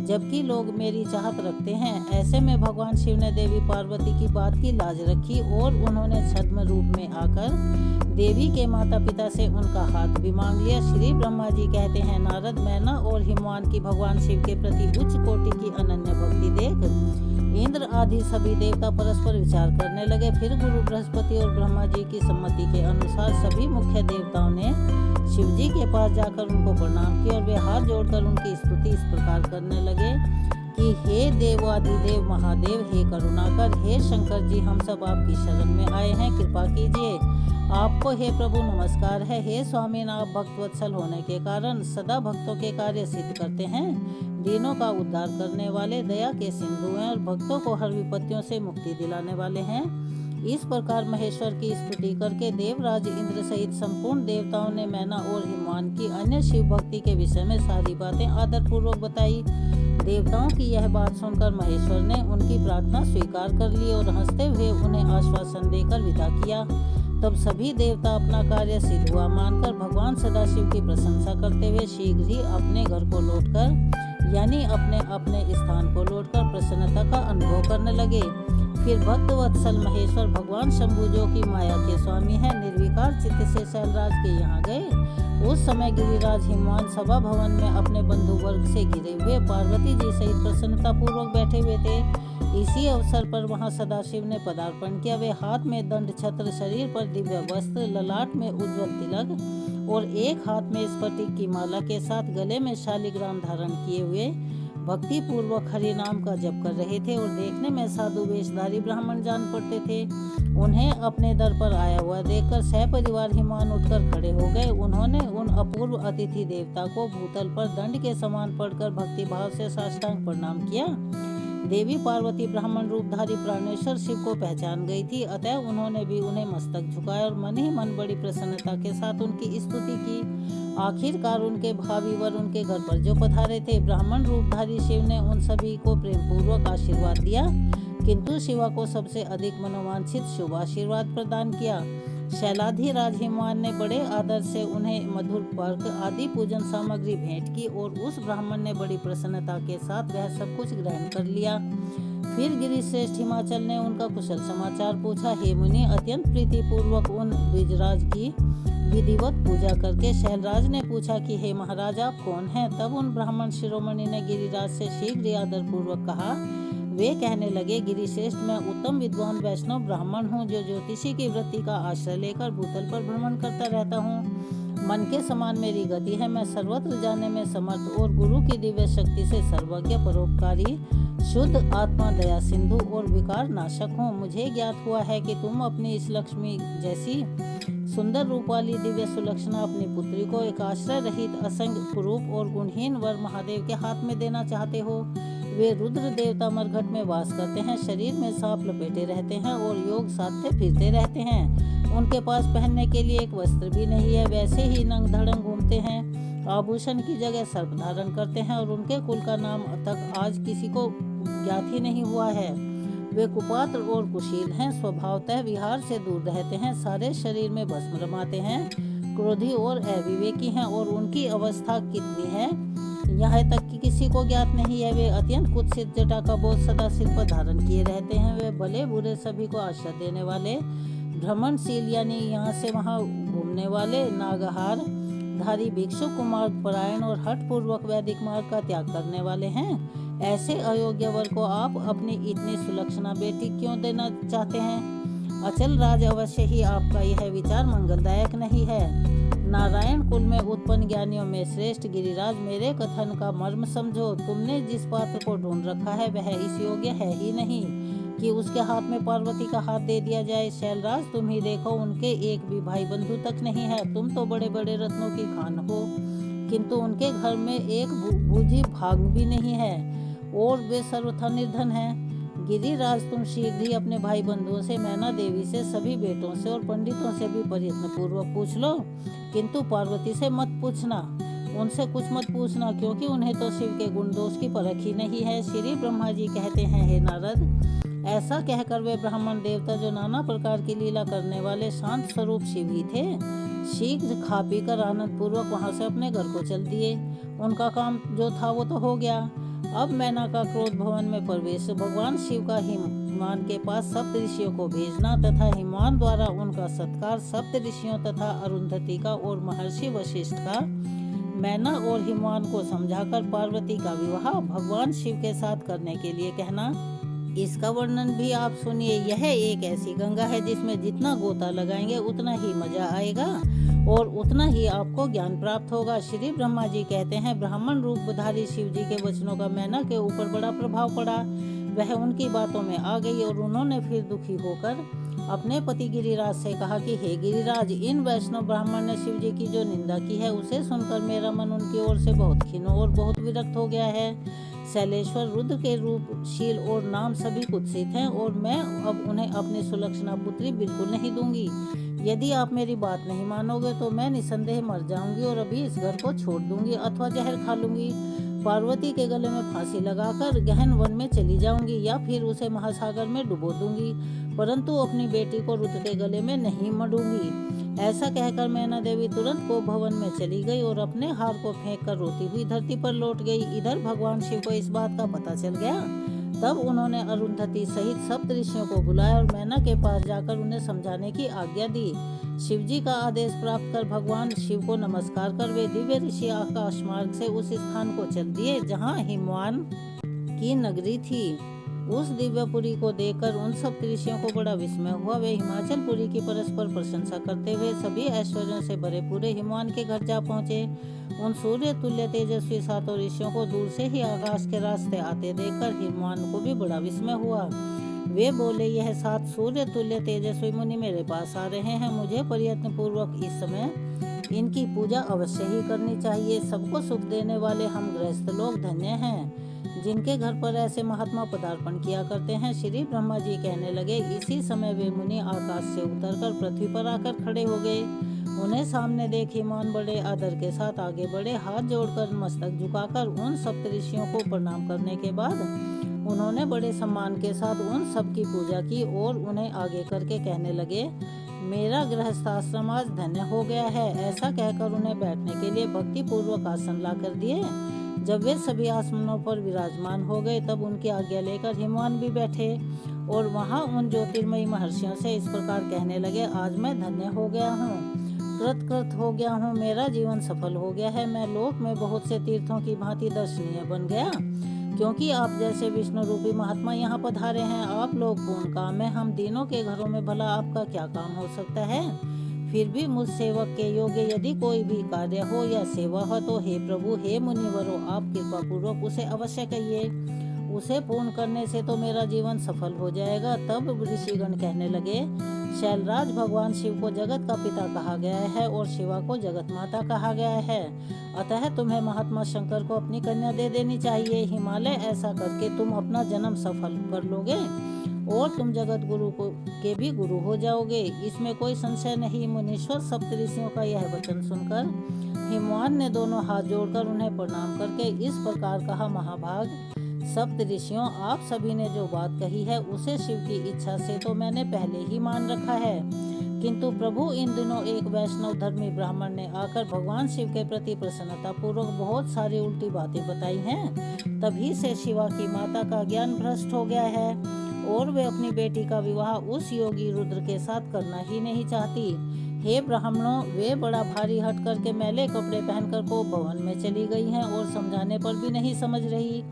A: जबकि लोग मेरी चाहत रखते हैं। ऐसे में भगवान शिव ने देवी पार्वती की बात की लाज रखी और उन्होंने छद्म रूप में आकर देवी के माता पिता से उनका हाथ भी मांग लिया। श्री ब्रह्मा जी कहते हैं, नारद, मैना और हिमवान की भगवान शिव के प्रति उच्च कोटि की अनन्य भक्ति देख इंद्र आदि सभी देवता परस्पर विचार करने लगे। फिर गुरु बृहस्पति और ब्रह्मा जी की सम्मति के अनुसार सभी मुख्य देवताओं ने शिव जी के पास जाकर उनको प्रणाम किया और वे हाथ जोड़कर उनकी स्तुति इस प्रकार करने लगे कि हे देवाधिदेव महादेव, हे करुणाकर, हे शंकर जी, हम सब आपकी शरण में आए हैं, कृपा कीजिए। आपको हे प्रभु नमस्कार है। हे स्वामी, आप भक्तवत्सल होने के कारण सदा भक्तों के कार्य सिद्ध करते हैं, दीनों का उद्धार करने वाले, दया के सिंधु हैं और भक्तों को हर विपत्तियों से मुक्ति दिलाने वाले हैं। इस प्रकार महेश्वर की स्तुति करके देवराज इंद्र सहित संपूर्ण देवताओं ने मैना और हिमवान की अन्य शिव भक्ति के विषय में सारी बातें आदर पूर्वक बताई। देवताओं की यह बात सुनकर महेश्वर ने उनकी प्रार्थना स्वीकार कर ली और हंसते हुए उन्हें आश्वासन देकर विदा किया। तब सभी देवता अपना कार्य सिद्ध हुआ मानकर भगवान सदाशिव की प्रशंसा करते हुए शीघ्र ही अपने घर को लौटकर, यानी अपने अपने स्थान को लौटकर प्रसन्नता का अनुभव करने लगे। फिर भक्त वत्सल महेश्वर भगवान शंभु जो की माया के स्वामी हैं, निर्विकार चित्त से शैलराज के यहाँ गए। उस समय गिरिराज हिमवान सभा भवन में अपने बंधु वर्ग से घिरे हुए पार्वती जी सहित प्रसन्नता पूर्वक बैठे हुए थे। इसी अवसर पर वहां सदाशिव ने पदार्पण किया। वे हाथ में दंड छत्र, शरीर पर दिव्य वस्त्र, ललाट में उज्जवल तिलक और एक हाथ में स्फटिक की माला के साथ गले में शालिग्राम धारण किए हुए भक्ति पूर्वक हरि नाम का जप कर रहे थे और देखने में साधु वेशधारी ब्राह्मण जान पड़ते थे। उन्हें अपने दर पर आया हुआ देखकर सहपरिवार हिमवान उठकर खड़े हो गए। उन्होंने उन अपूर्व अतिथि देवता को भूतल पर दंड के समान पड़कर भक्ति भाव से साष्टांग प्रणाम किया। देवी पार्वती ब्राह्मण रूपधारी प्राणेश्वर शिव को पहचान गई थी, अतः उन्होंने भी उन्हें मस्तक झुकाया और मन ही मन बड़ी प्रसन्नता के साथ उनकी स्तुति की। आखिरकार उनके भावी वर उनके घर पर जो पधारे थे, ब्राह्मण रूपधारी शिव ने उन सभी को प्रेम पूर्वक आशीर्वाद दिया, किंतु शिवा को सबसे अधिक मनोवांछित शुभ आशीर्वाद प्रदान किया। शैलाधिराज हिमवान ने बड़े आदर से उन्हें मधुर पर्क आदि पूजन सामग्री भेंट की और उस ब्राह्मण ने बड़ी प्रसन्नता के साथ वह सब कुछ ग्रहण कर लिया। फिर गिरिश्रेष्ठ हिमाचल ने उनका कुशल समाचार पूछा। हे मुनि, अत्यंत प्रीति पूर्वक उन द्विजराज की विधिवत पूजा करके शैलराज ने पूछा कि हे महाराज, आप कौन हैं? तब उन ब्राह्मण शिरोमणि ने गिरिराज से शीघ्र ही आदर पूर्वक कहा। वे कहने लगे, गिरिश्रेष्ठ, मैं उत्तम विद्वान वैष्णव ब्राह्मण हूँ जो ज्योतिषी की वृत्ति का आश्रय लेकर भूतल पर भ्रमण करता रहता हूँ। मन के समान मेरी गति है। मैं सर्वत्र जाने में समर्थ और गुरु की दिव्य शक्ति से सर्वज्ञ, परोपकारी, शुद्ध आत्मा, दया सिंधु और विकार नाशक हूँ। मुझे ज्ञात हुआ है कि तुम अपनी इस लक्ष्मी जैसी सुंदर रूप वाली दिव्य सुलक्षणा अपनी पुत्री को एक आश्रय रहित, असंग, कुरूप और गुणहीन वर महादेव के हाथ में देना चाहते हो। वे रुद्र देवता मरघट में वास करते हैं, शरीर में सांप लपेटे रहते हैं और योग साधते फिरते रहते हैं। उनके पास पहनने के लिए एक वस्त्र भी नहीं है, वैसे ही नंग धड़ंग घूमते हैं, आभूषण की जगह सर्प धारण करते हैं और उनके कुल का नाम तक आज किसी को ज्ञात ही नहीं हुआ है। वे कुपात्र और कुशील हैं, स्वभावतः विहार से दूर रहते हैं, सारे शरीर में भस्म रमाते हैं, क्रोधी और अविवेकी हैं और उनकी अवस्था कितनी है यहाँ तक कि किसी को ज्ञात नहीं है। वे अत्यंत कुत्सित जटा का बोझ सदा सिर पर धारण किए रहते हैं। वे भले बुरे सभी को आश्रय देने वाले, भ्रमणशील यानी यहाँ से वहाँ घूमने वाले, नागहार धारी, भिक्षु, कुमार परायण और हठ पूर्वक वैदिक मार्ग का त्याग करने वाले हैं। ऐसे अयोग्य वर को आप अपनी इतनी सुलक्षणा बेटी क्यों देना चाहते हैं? अचल राज, अवश्य ही आपका यह विचार मंगलदायक नहीं है। नारायण कुल में उत्पन्न ज्ञानियों में श्रेष्ठ गिरिराज, मेरे कथन का मर्म समझो। तुमने जिस पात्र को ढूंढ रखा है वह इस योग्य है ही नहीं कि उसके हाथ में पार्वती का हाथ दे दिया जाए। शैलराज, तुम ही देखो, उनके एक भी भाई बंधु तक नहीं है। तुम तो बड़े बड़े रत्नों की खान हो, किंतु उनके घर में एक बूझी भाग भी नहीं है और वे सर्वथा निर्धन हैं। गिरिराज, तुम शीघ्र ही अपने भाई बंधुओं से, मैना देवी से, सभी बेटों से और पंडितों से भी प्रयत्न पूर्वक पूछ लो, किंतु पार्वती से मत पूछना, उनसे कुछ मत पूछना, क्योंकि उन्हें तो शिव के गुण दोष की परख ही नहीं है। श्री ब्रह्मा जी कहते हैं, हे नारद, ऐसा कहकर वे ब्राह्मण देवता जो नाना प्रकार की लीला करने वाले शांत स्वरूप शिव ही थे, शीघ्र खा पी कर आनंद पूर्वक वहां से अपने घर को चल दिए। उनका काम जो था वो तो हो गया। अब मैना का क्रोध भवन में प्रवेश, भगवान शिव का हिमवान के पास सप्त ऋषियों को भेजना तथा हिमवान द्वारा उनका सत्कार, सप्त ऋषियों तथा अरुंधति का और महर्षि वशिष्ठ का मैना और हिमवान को समझाकर पार्वती का विवाह भगवान शिव के साथ करने के लिए कहना। इसका वर्णन भी आप सुनिए। यह एक ऐसी गंगा है जिसमें जितना गोता लगाएंगे उतना ही मजा आएगा और उतना ही आपको ज्ञान प्राप्त होगा। श्री ब्रह्मा जी कहते हैं, ब्राह्मण रूपधारी शिव जी के वचनों का मैना के ऊपर बड़ा प्रभाव पड़ा। वह उनकी बातों में आ गई और उन्होंने फिर दुखी होकर अपने पति गिरिराज से कहा कि हे गिरिराज, इन वैष्णव ब्राह्मण ने शिव जी की जो निंदा की है उसे सुनकर मेरा मन उनकी ओर से बहुत खिन्न और बहुत विरक्त हो गया है। शैलेश्वर रुद्र के रूप, शील और नाम सभी कुत्सित हैं और मैं अब उन्हें अपनी सुलक्षणा पुत्री बिल्कुल नहीं दूंगी। यदि आप मेरी बात नहीं मानोगे तो मैं निसंदेह मर जाऊंगी और अभी इस घर को छोड़ दूंगी अथवा जहर खा लूंगी, पार्वती के गले में फांसी लगाकर गहन वन में चली जाऊंगी या फिर उसे महासागर में डुबो दूंगी, परंतु अपनी बेटी को रुद्र के गले में नहीं मरूंगी। ऐसा कहकर मैना देवी तुरंत को भवन में चली गई और अपने हार को फेंक कर रोती हुई धरती पर लौट गई। इधर भगवान शिव को इस बात का पता चल गया। तब उन्होंने अरुंधति सहित सप्त ऋषियों को बुलाया और मैना के पास जाकर उन्हें समझाने की आज्ञा दी। शिव जी का आदेश प्राप्त कर भगवान शिव को नमस्कार कर वे दिव्य ऋषि आकाश मार्ग से उस स्थान को चल दिए जहाँ हिमवान की नगरी थी। उस दिव्यपुरी को देखकर उन सब ऋषियों को बड़ा विस्मय हुआ। वे हिमाचलपुरी की परस्पर प्रशंसा करते हुए सभी ऐश्वर्यों से भरे पूरे हिमवान के घर जा पहुँचे। उन सूर्य तुल्य तेजस्वी सातों ऋषियों को दूर से ही आकाश के रास्ते आते देखकर हिमवान को भी बड़ा विस्मय हुआ। वे बोले, यह 7 सूर्य तुल्य तेजस्वी मुनि मेरे पास आ रहे हैं। मुझे प्रयत्न पूर्वक इस समय इनकी पूजा अवश्य ही करनी चाहिए। सबको सुख देने वाले हम गृहस्थ लोग धन्य हैं, जिनके घर पर ऐसे महात्मा पदार्पण किया करते हैं। श्री ब्रह्मा जी कहने लगे। इसी समय वे मुनि आकाश से उतरकर पृथ्वी पर आकर खड़े हो गए। उन्हें सामने देख हिमवान बड़े आदर के साथ आगे बढ़े। हाथ जोड़कर मस्तक झुकाकर उन सप्त ऋषियों को प्रणाम करने के बाद उन्होंने बड़े सम्मान के साथ उन सब की पूजा की और उन्हें आगे करके कहने लगे, मेरा गृहस्थाश्रम आज धन्य हो गया है। ऐसा कहकर उन्हें बैठने के लिए भक्ति पूर्वक आसन ला कर दिए। जब वे सभी आसनों पर विराजमान हो गए तब उनकी आज्ञा लेकर हिमवान भी बैठे और वहां उन ज्योतिर्मयी महर्षियों से इस प्रकार कहने लगे, आज मैं धन्य हो गया हूँ, कृत हो गया हूँ। मेरा जीवन सफल हो गया है। मैं लोक में बहुत से तीर्थों की भांति दर्शनीय बन गया, क्योंकि आप जैसे विष्णु रूपी महात्मा यहाँ पधारे हैं। आप लोग पूर्ण काम है, हम दीनों के घरों में भला आपका क्या काम हो सकता है। फिर भी मुझ सेवक के योग्य यदि कोई भी कार्य हो या सेवा हो तो हे प्रभु, हे मुनिवरों, आप कृपा पूर्वक उसे अवश्य कहिए। उसे पूर्ण करने से तो मेरा जीवन सफल हो जाएगा। तब ऋषिगण कहने लगे, शैलराज, भगवान शिव को जगत का पिता कहा गया है और शिवा को जगत माता कहा गया है। अतः तुम्हें महात्मा शंकर को अपनी कन्या दे देनी चाहिए। हिमालय ऐसा करके तुम अपना जन्म सफल कर लोगे और तुम जगत गुरु के भी गुरु हो जाओगे। इसमें कोई संशय नहीं। मुनीश्वर सप्तऋषियों का यह वचन सुनकर हिमवान ने दोनों हाथ जोड़कर उन्हें प्रणाम करके इस प्रकार कहा, महाभाग सप्त ऋषियों, आप सभी ने जो बात कही है उसे शिव की इच्छा से तो मैंने पहले ही मान रखा है, किंतु प्रभु इन दिनों एक वैष्णव धर्मी ब्राह्मण ने आकर भगवान शिव के प्रति प्रसन्नता पूर्वक बहुत सारी उल्टी बातें बताई हैं। तभी से शिवा की माता का ज्ञान भ्रष्ट हो गया है और वे अपनी बेटी का विवाह उस योगी रुद्र के साथ करना ही नहीं चाहती। हे ब्राह्मणों, वे बड़ा भारी हट करके मैले कपड़े पहनकर को भवन में चली गई हैं और समझाने पर भी नहीं समझ रही।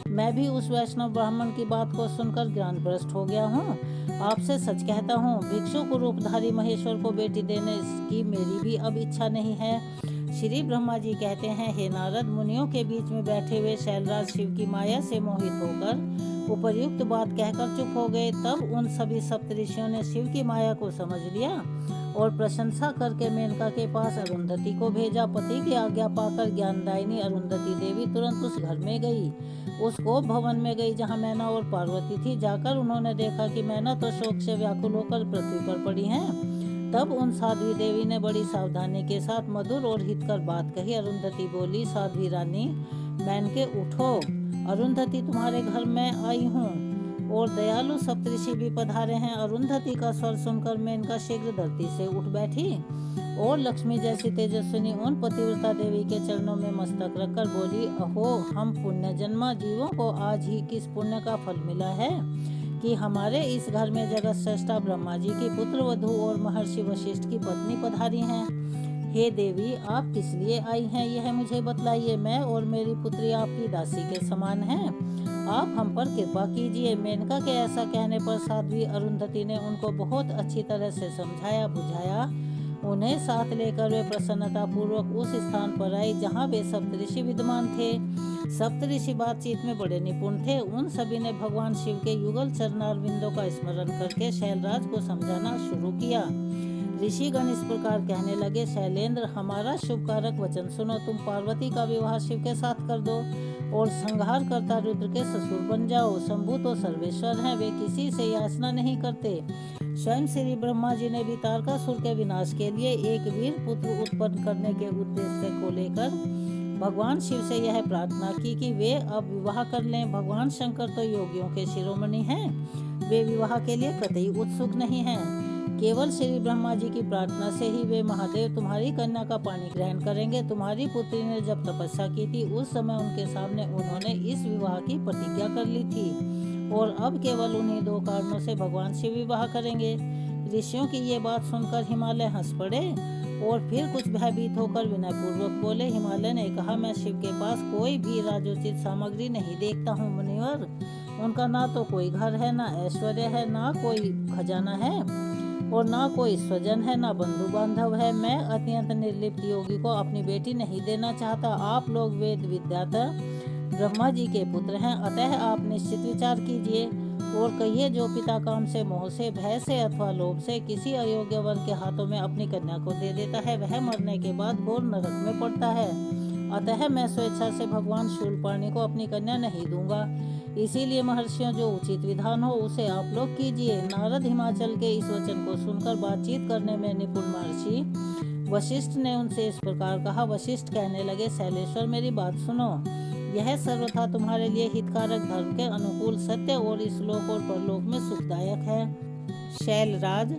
A: मैं भी उस वैष्णव ब्राह्मण की बात को सुनकर ज्ञान भ्रष्ट हो गया हूँ। आपसे सच कहता हूँ, भिक्षुक रूपधारी महेश्वर को बेटी देने की मेरी भी अब इच्छा नहीं है। श्री ब्रह्मा जी कहते हैं, हे नारद, मुनियों के बीच में बैठे हुए शैलराज शिव की माया से मोहित होकर उपर्युक्त बात कहकर चुप हो गए। तब उन सभी सप्तऋषियों ने शिव की माया को समझ लिया और प्रशंसा करके मेनका के पास अरुंधति को भेजा। पति की आज्ञा पाकर ज्ञानदायिनी अरुंधति देवी तुरंत उस घर में गई। उस गोप भवन में गई जहाँ मैना और पार्वती थी। जाकर उन्होंने देखा कि मैना तो शोक से व्याकुल होकर पृथ्वी पर पड़ी हैं। तब उन साध्वी देवी ने बड़ी सावधानी के साथ मधुर और हितकर बात कही। अरुंधति बोली, साध्वी रानी, मैनके उठो, अरुंधति तुम्हारे घर में आई हूँ और दयालु सप्तऋषि भी पधारे हैं। अरुंधति का स्वर सुनकर मेनका शीघ्र धरती से उठ बैठी और लक्ष्मी जैसी तेजस्विनी उन पतिव्रता देवी के चरणों में मस्तक रखकर बोली, अहो, हम पुण्य जन्मा जीवों को आज ही किस पुण्य का फल मिला है कि हमारे इस घर में जगत श्रेष्ठा ब्रह्मा जी की पुत्र वधू और महर्षि वशिष्ठ की पत्नी पधारी हैं। हे देवी, आप किस लिए आई हैं यह मुझे बतलाइए। मैं और मेरी पुत्री आपकी दासी के समान हैं। आप हम पर कृपा कीजिए। मेनका के ऐसा कहने पर साध्वी अरुंधति ने उनको बहुत अच्छी तरह से समझाया बुझाया। उन्हें साथ लेकर वे प्रसन्नता पूर्वक उस स्थान पर आई जहाँ वे सप्तऋषि विद्यमान थे। सप्तऋषि बातचीत में बड़े निपुण थे। उन सभी ने भगवान शिव के युगल चरणारविंदों का स्मरण करके शैलराज को समझाना शुरू किया। ऋषिगण इस प्रकार कहने लगे, शैलेंद्र, हमारा शुभ कारक वचन सुनो। तुम पार्वती का विवाह शिव के साथ कर दो और संहार करता रुद्र के ससुर बन जाओ। शंभु तो सर्वेश्वर हैं, वे किसी से याचना नहीं करते। स्वयं श्री ब्रह्मा जी ने भी तारकासुर के विनाश के लिए एक वीर पुत्र उत्पन्न करने के उद्देश्य को लेकर भगवान शिव से यह प्रार्थना की कि वे अब विवाह कर लें। भगवान शंकर तो योगियों के शिरोमणि हैं, वे विवाह के लिए कतई उत्सुक नहीं हैं। केवल श्री ब्रह्मा जी की प्रार्थना से ही वे महादेव तुम्हारी कन्या का पानी ग्रहण करेंगे। तुम्हारी पुत्री ने जब तपस्या की थी उस समय उनके सामने उन्होंने इस विवाह की प्रतिज्ञा कर ली थी। और अब केवल उन्हीं 2 कारणों से भगवान शिव विवाह करेंगे। ऋषियों की ये बात सुनकर हिमालय हंस पड़े और फिर कुछ भयभीत होकर विनयपूर्वक बोले। हिमालय ने कहा, मैं शिव के पास कोई भी राजोचित सामग्री नहीं देखता हूँ मुनिवर। उनका ना तो कोई घर है, ना ऐश्वर्य है, ना कोई खजाना है और ना कोई स्वजन है, ना बंधु बांधव है। मैं अत्यंत निर्लिप्त योगी को अपनी बेटी नहीं देना चाहता। आप लोग वेद विद्याता ब्रह्मा जी के पुत्र हैं, अतः आप निश्चित विचार कीजिए और कहिए, जो पिता काम से, मोह से, भय से अथवा लोभ से किसी अयोग्य वर के हाथों में अपनी कन्या को दे देता है, वह मरने के बाद घोर नरक में पड़ता है। अतः मैं स्वेच्छा से भगवान शूलपाणि को अपनी कन्या नहीं दूंगा। इसीलिए महर्षियों, जो उचित विधान हो उसे आप लोग कीजिए। नारद हिमाचल के इस वचन को सुनकर बातचीत करने में निपुण महर्षि वशिष्ठ ने उनसे इस प्रकार कहा। वशिष्ठ कहने लगे, शैलेश्वर मेरी बात सुनो। यह सर्वथा तुम्हारे लिए हितकारक, धर्म के अनुकूल, सत्य और इस लोक और परलोक में सुखदायक है। शैलराज,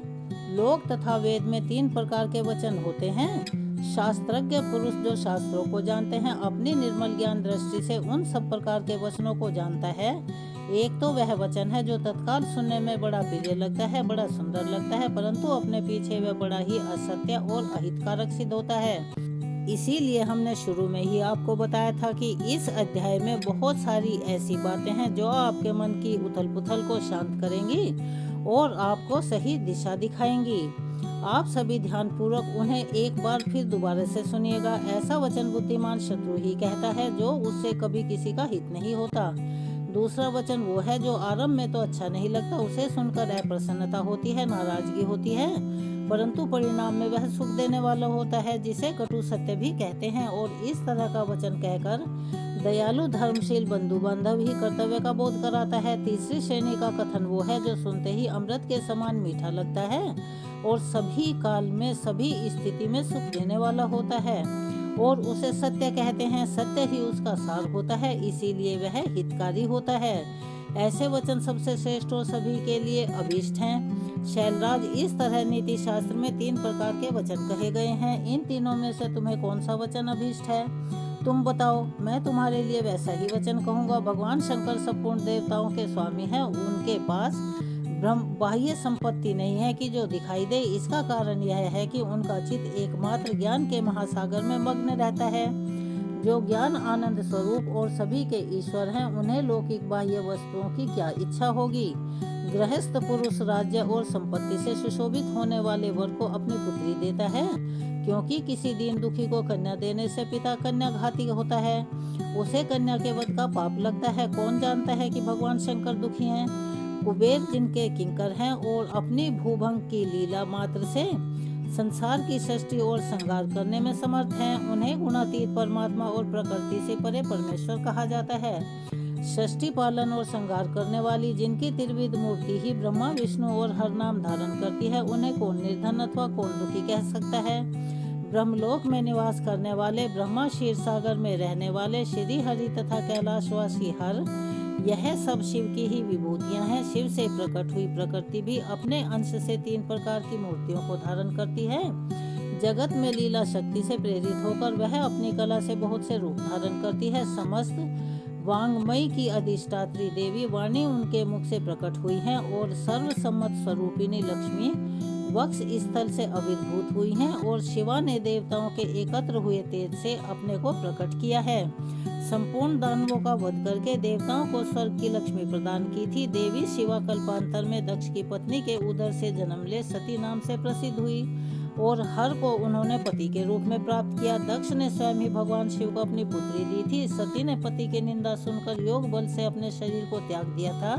A: लोक तथा वेद में 3 प्रकार के वचन होते हैं। शास्त्रज्ञ पुरुष जो शास्त्रों को जानते हैं, अपनी निर्मल ज्ञान दृष्टि से उन सब प्रकार के वचनों को जानता है। एक तो वह वचन है जो तत्काल सुनने में बड़ा प्रिय लगता है, बड़ा सुंदर लगता है, परंतु अपने पीछे वह बड़ा ही असत्य और अहितकारक सिद्ध होता है। इसीलिए हमने शुरू में ही आपको बताया था कि इस अध्याय में बहुत सारी ऐसी बातें हैं जो आपके मन की उथल पुथल को शांत करेंगी और आपको सही दिशा दिखाएंगी। आप सभी ध्यान पूर्वक उन्हें एक बार फिर दोबारा से सुनिएगा। ऐसा वचन बुद्धिमान शत्रु ही कहता है, जो उससे कभी किसी का हित नहीं होता। दूसरा वचन वो है जो आरंभ में तो अच्छा नहीं लगता, उसे सुनकर अप्रसन्नता होती है, नाराजगी होती है, परंतु परिणाम में वह सुख देने वाला होता है, जिसे कटु सत्य भी कहते हैं। और इस तरह का वचन कहकर दयालु धर्मशील बंधु बांधव ही कर्तव्य का बोध कराता है। तीसरी श्रेणी का कथन वो है जो सुनते ही अमृत के समान मीठा लगता है और सभी काल में, सभी स्थिति में सुख देने वाला होता है और उसे सत्य कहते हैं। सत्य ही उसका सार होता है, इसीलिए वह हितकारी होता है। ऐसे वचन सबसे श्रेष्ठ और सभी के लिए अभीष्ट हैं। शैलराज, इस तरह नीति शास्त्र में 3 प्रकार के वचन कहे गए हैं। इन तीनों में से तुम्हें कौन सा वचन अभीष्ट है, तुम बताओ। मैं तुम्हारे लिए वैसा ही वचन कहूँगा। भगवान शंकर संपूर्ण देवताओं के स्वामी हैं। उनके पास बाह्य संपत्ति नहीं है कि जो दिखाई दे। इसका कारण यह है कि उनका चित्त एकमात्र ज्ञान के महासागर में मग्न रहता है। जो ज्ञान आनंद स्वरूप और सभी के ईश्वर हैं, उन्हें लौकिक बाह्य वस्तुओं की क्या इच्छा होगी। गृहस्थ पुरुष राज्य और संपत्ति से सुशोभित होने वाले वर को अपनी पुत्री देता है, क्योंकि किसी दीन दुखी को कन्या देने से पिता कन्या घाती होता है, उसे कन्या के वध का पाप लगता है। कौन जानता है कि भगवान शंकर दुखी हैं। कुबेर जिनके किंकर हैं और अपनी भूभंग की लीला मात्र से संसार की सृष्टि और संहार करने में समर्थ हैं, उन्हें गुणातीत परमात्मा और प्रकृति से परे परमेश्वर कहा जाता है। सृष्टि पालन और संहार करने वाली जिनकी त्रिविध मूर्ति ही ब्रह्मा विष्णु और हर नाम धारण करती है, उन्हें कौन निर्धन अथवा कौन दुखी कह सकता है। ब्रह्मलोक में निवास करने वाले, ब्रह्मा क्षीर सागर में रहने वाले श्री हरि तथा कैलाशवासी हर, यह सब शिव की ही विभूतियां हैं। शिव से प्रकट हुई प्रकृति भी अपने अंश से 3 प्रकार की मूर्तियों को धारण करती है। जगत में लीला शक्ति से प्रेरित होकर वह अपनी कला से बहुत से रूप धारण करती है। समस्त वांग्मयी की अधिष्ठात्री देवी वाणी उनके मुख से प्रकट हुई हैं और सर्वसम्मत स्वरूपिणी लक्ष्मी वक्ष स्थल से आविर्भूत हुई हैं और शिवा ने देवताओं के एकत्र हुए तेज से अपने को प्रकट किया है। संपूर्ण दानवों का वध करके देवताओं को स्वर्ग की लक्ष्मी प्रदान की थी। देवी शिवा कल्पांतर में दक्ष की पत्नी के उदर से जन्म ले सती नाम से प्रसिद्ध हुई और हर को उन्होंने पति के रूप में प्राप्त किया। दक्ष ने स्वयं ही भगवान शिव को अपनी पुत्री दी थी। सती ने पति की निंदा सुनकर योग बल से अपने शरीर को त्याग दिया था।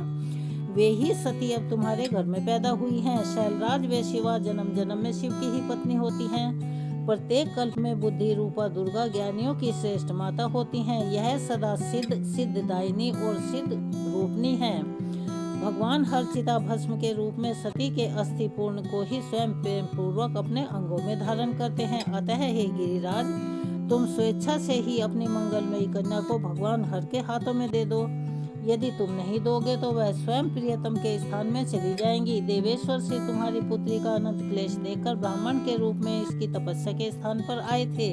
A: वे ही सती अब तुम्हारे घर में पैदा हुई हैं। शैलराज, वे शिवा जन्म जन्म में शिव की ही पत्नी होती हैं। प्रत्येक कल्प में बुद्धि रूपा दुर्गा ज्ञानियों की श्रेष्ठ माता होती हैं। यह सदा सिद्ध, सिद्धदायिनी और सिद्ध रूपनी है। भगवान हर चिता भस्म के रूप में सती के अस्थि पूर्ण को ही स्वयं प्रेम पूर्वक अपने अंगों में धारण करते हैं। अतः हे गिरिराज, तुम स्वेच्छा से ही अपनी मंगलमयी कन्या को भगवान हर के हाथों में दे दो। यदि तुम नहीं दोगे तो वह स्वयं प्रियतम के स्थान में चली जाएंगी। देवेश्वर से तुम्हारी पुत्री का अनंत क्लेश देखकर ब्राह्मण के रूप में इसकी तपस्या के स्थान पर आए थे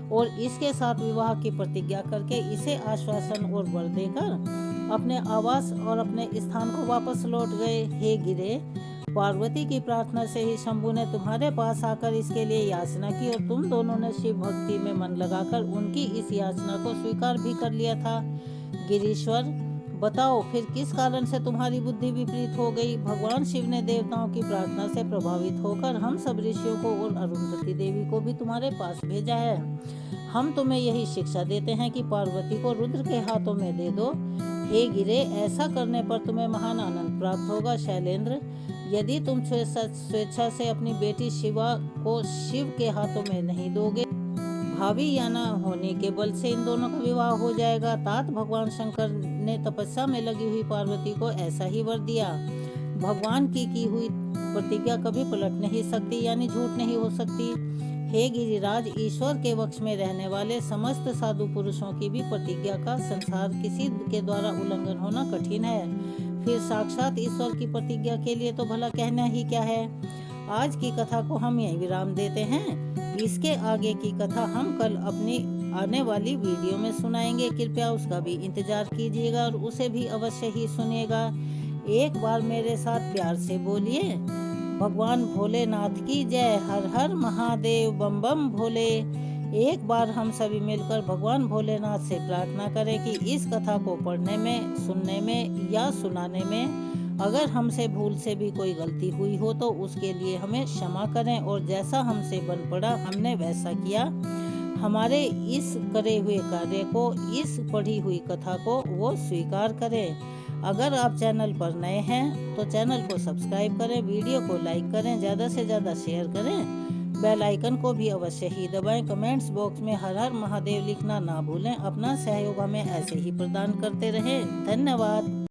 A: और इसके साथ विवाह की प्रतिज्ञा करके इसे आश्वासन और वर देकर अपने आवास और अपने स्थान को वापस लौट गए। हे गिरे, पार्वती की प्रार्थना से ही शंभु ने तुम्हारे पास आकर इसके लिए याचना की और तुम दोनों ने शिव भक्ति में मन लगाकर उनकी इस याचना को स्वीकार भी कर लिया था। गिरीश्वर, बताओ फिर किस कारण से तुम्हारी बुद्धि विपरीत हो गई। भगवान शिव ने देवताओं की प्रार्थना से प्रभावित होकर हम सब ऋषियों को और अरुंधति देवी को भी तुम्हारे पास भेजा है। हम तुम्हें यही शिक्षा देते हैं कि पार्वती को रुद्र के हाथों में दे दो। हे गिरे, ऐसा करने पर तुम्हें महान आनंद प्राप्त होगा। शैलेंद्र, यदि तुम स्वेच्छा से अपनी बेटी शिवा को शिव के हाथों में नहीं दोगे, भावी या न होने के बल से इन दोनों का विवाह हो जाएगा। तात भगवान शंकर ने तपस्या में लगी हुई पार्वती को ऐसा ही वर दिया। भगवान की हुई प्रतिज्ञा कभी पलट नहीं सकती, यानी झूठ नहीं हो सकती। हे गिरिराज, ईश्वर के वश में रहने वाले समस्त साधु पुरुषों की भी प्रतिज्ञा का संसार किसी के द्वारा उल्लंघन होना कठिन है। फिर साक्षात ईश्वर की प्रतिज्ञा के लिए तो भला कहना ही क्या है। आज की कथा को हम यहीं विराम देते हैं। इसके आगे की कथा हम कल अपनी आने वाली वीडियो में सुनाएंगे। कृपया उसका भी इंतजार कीजिएगा और उसे भी अवश्य ही सुनिएगा। एक बार मेरे साथ प्यार से बोलिए, भगवान भोलेनाथ की जय। हर हर महादेव, बम बम भोले। एक बार हम सभी मिलकर भगवान भोलेनाथ से प्रार्थना करें कि इस कथा को पढ़ने में, सुनने में या सुनाने में अगर हमसे भूल से भी कोई गलती हुई हो तो उसके लिए हमें क्षमा करें, और जैसा हमसे बन पड़ा हमने वैसा किया। हमारे इस करे हुए कार्य को, इस पढ़ी हुई कथा को वो स्वीकार करें। अगर आप चैनल पर नए हैं तो चैनल को सब्सक्राइब करें, वीडियो को लाइक करें, ज़्यादा से ज़्यादा शेयर करें, बेल आइकन को भी अवश्य ही दबाएं। कमेंट्स बॉक्स में हर हर महादेव लिखना ना भूलें। अपना सहयोग हमें ऐसे ही प्रदान करते रहें। धन्यवाद।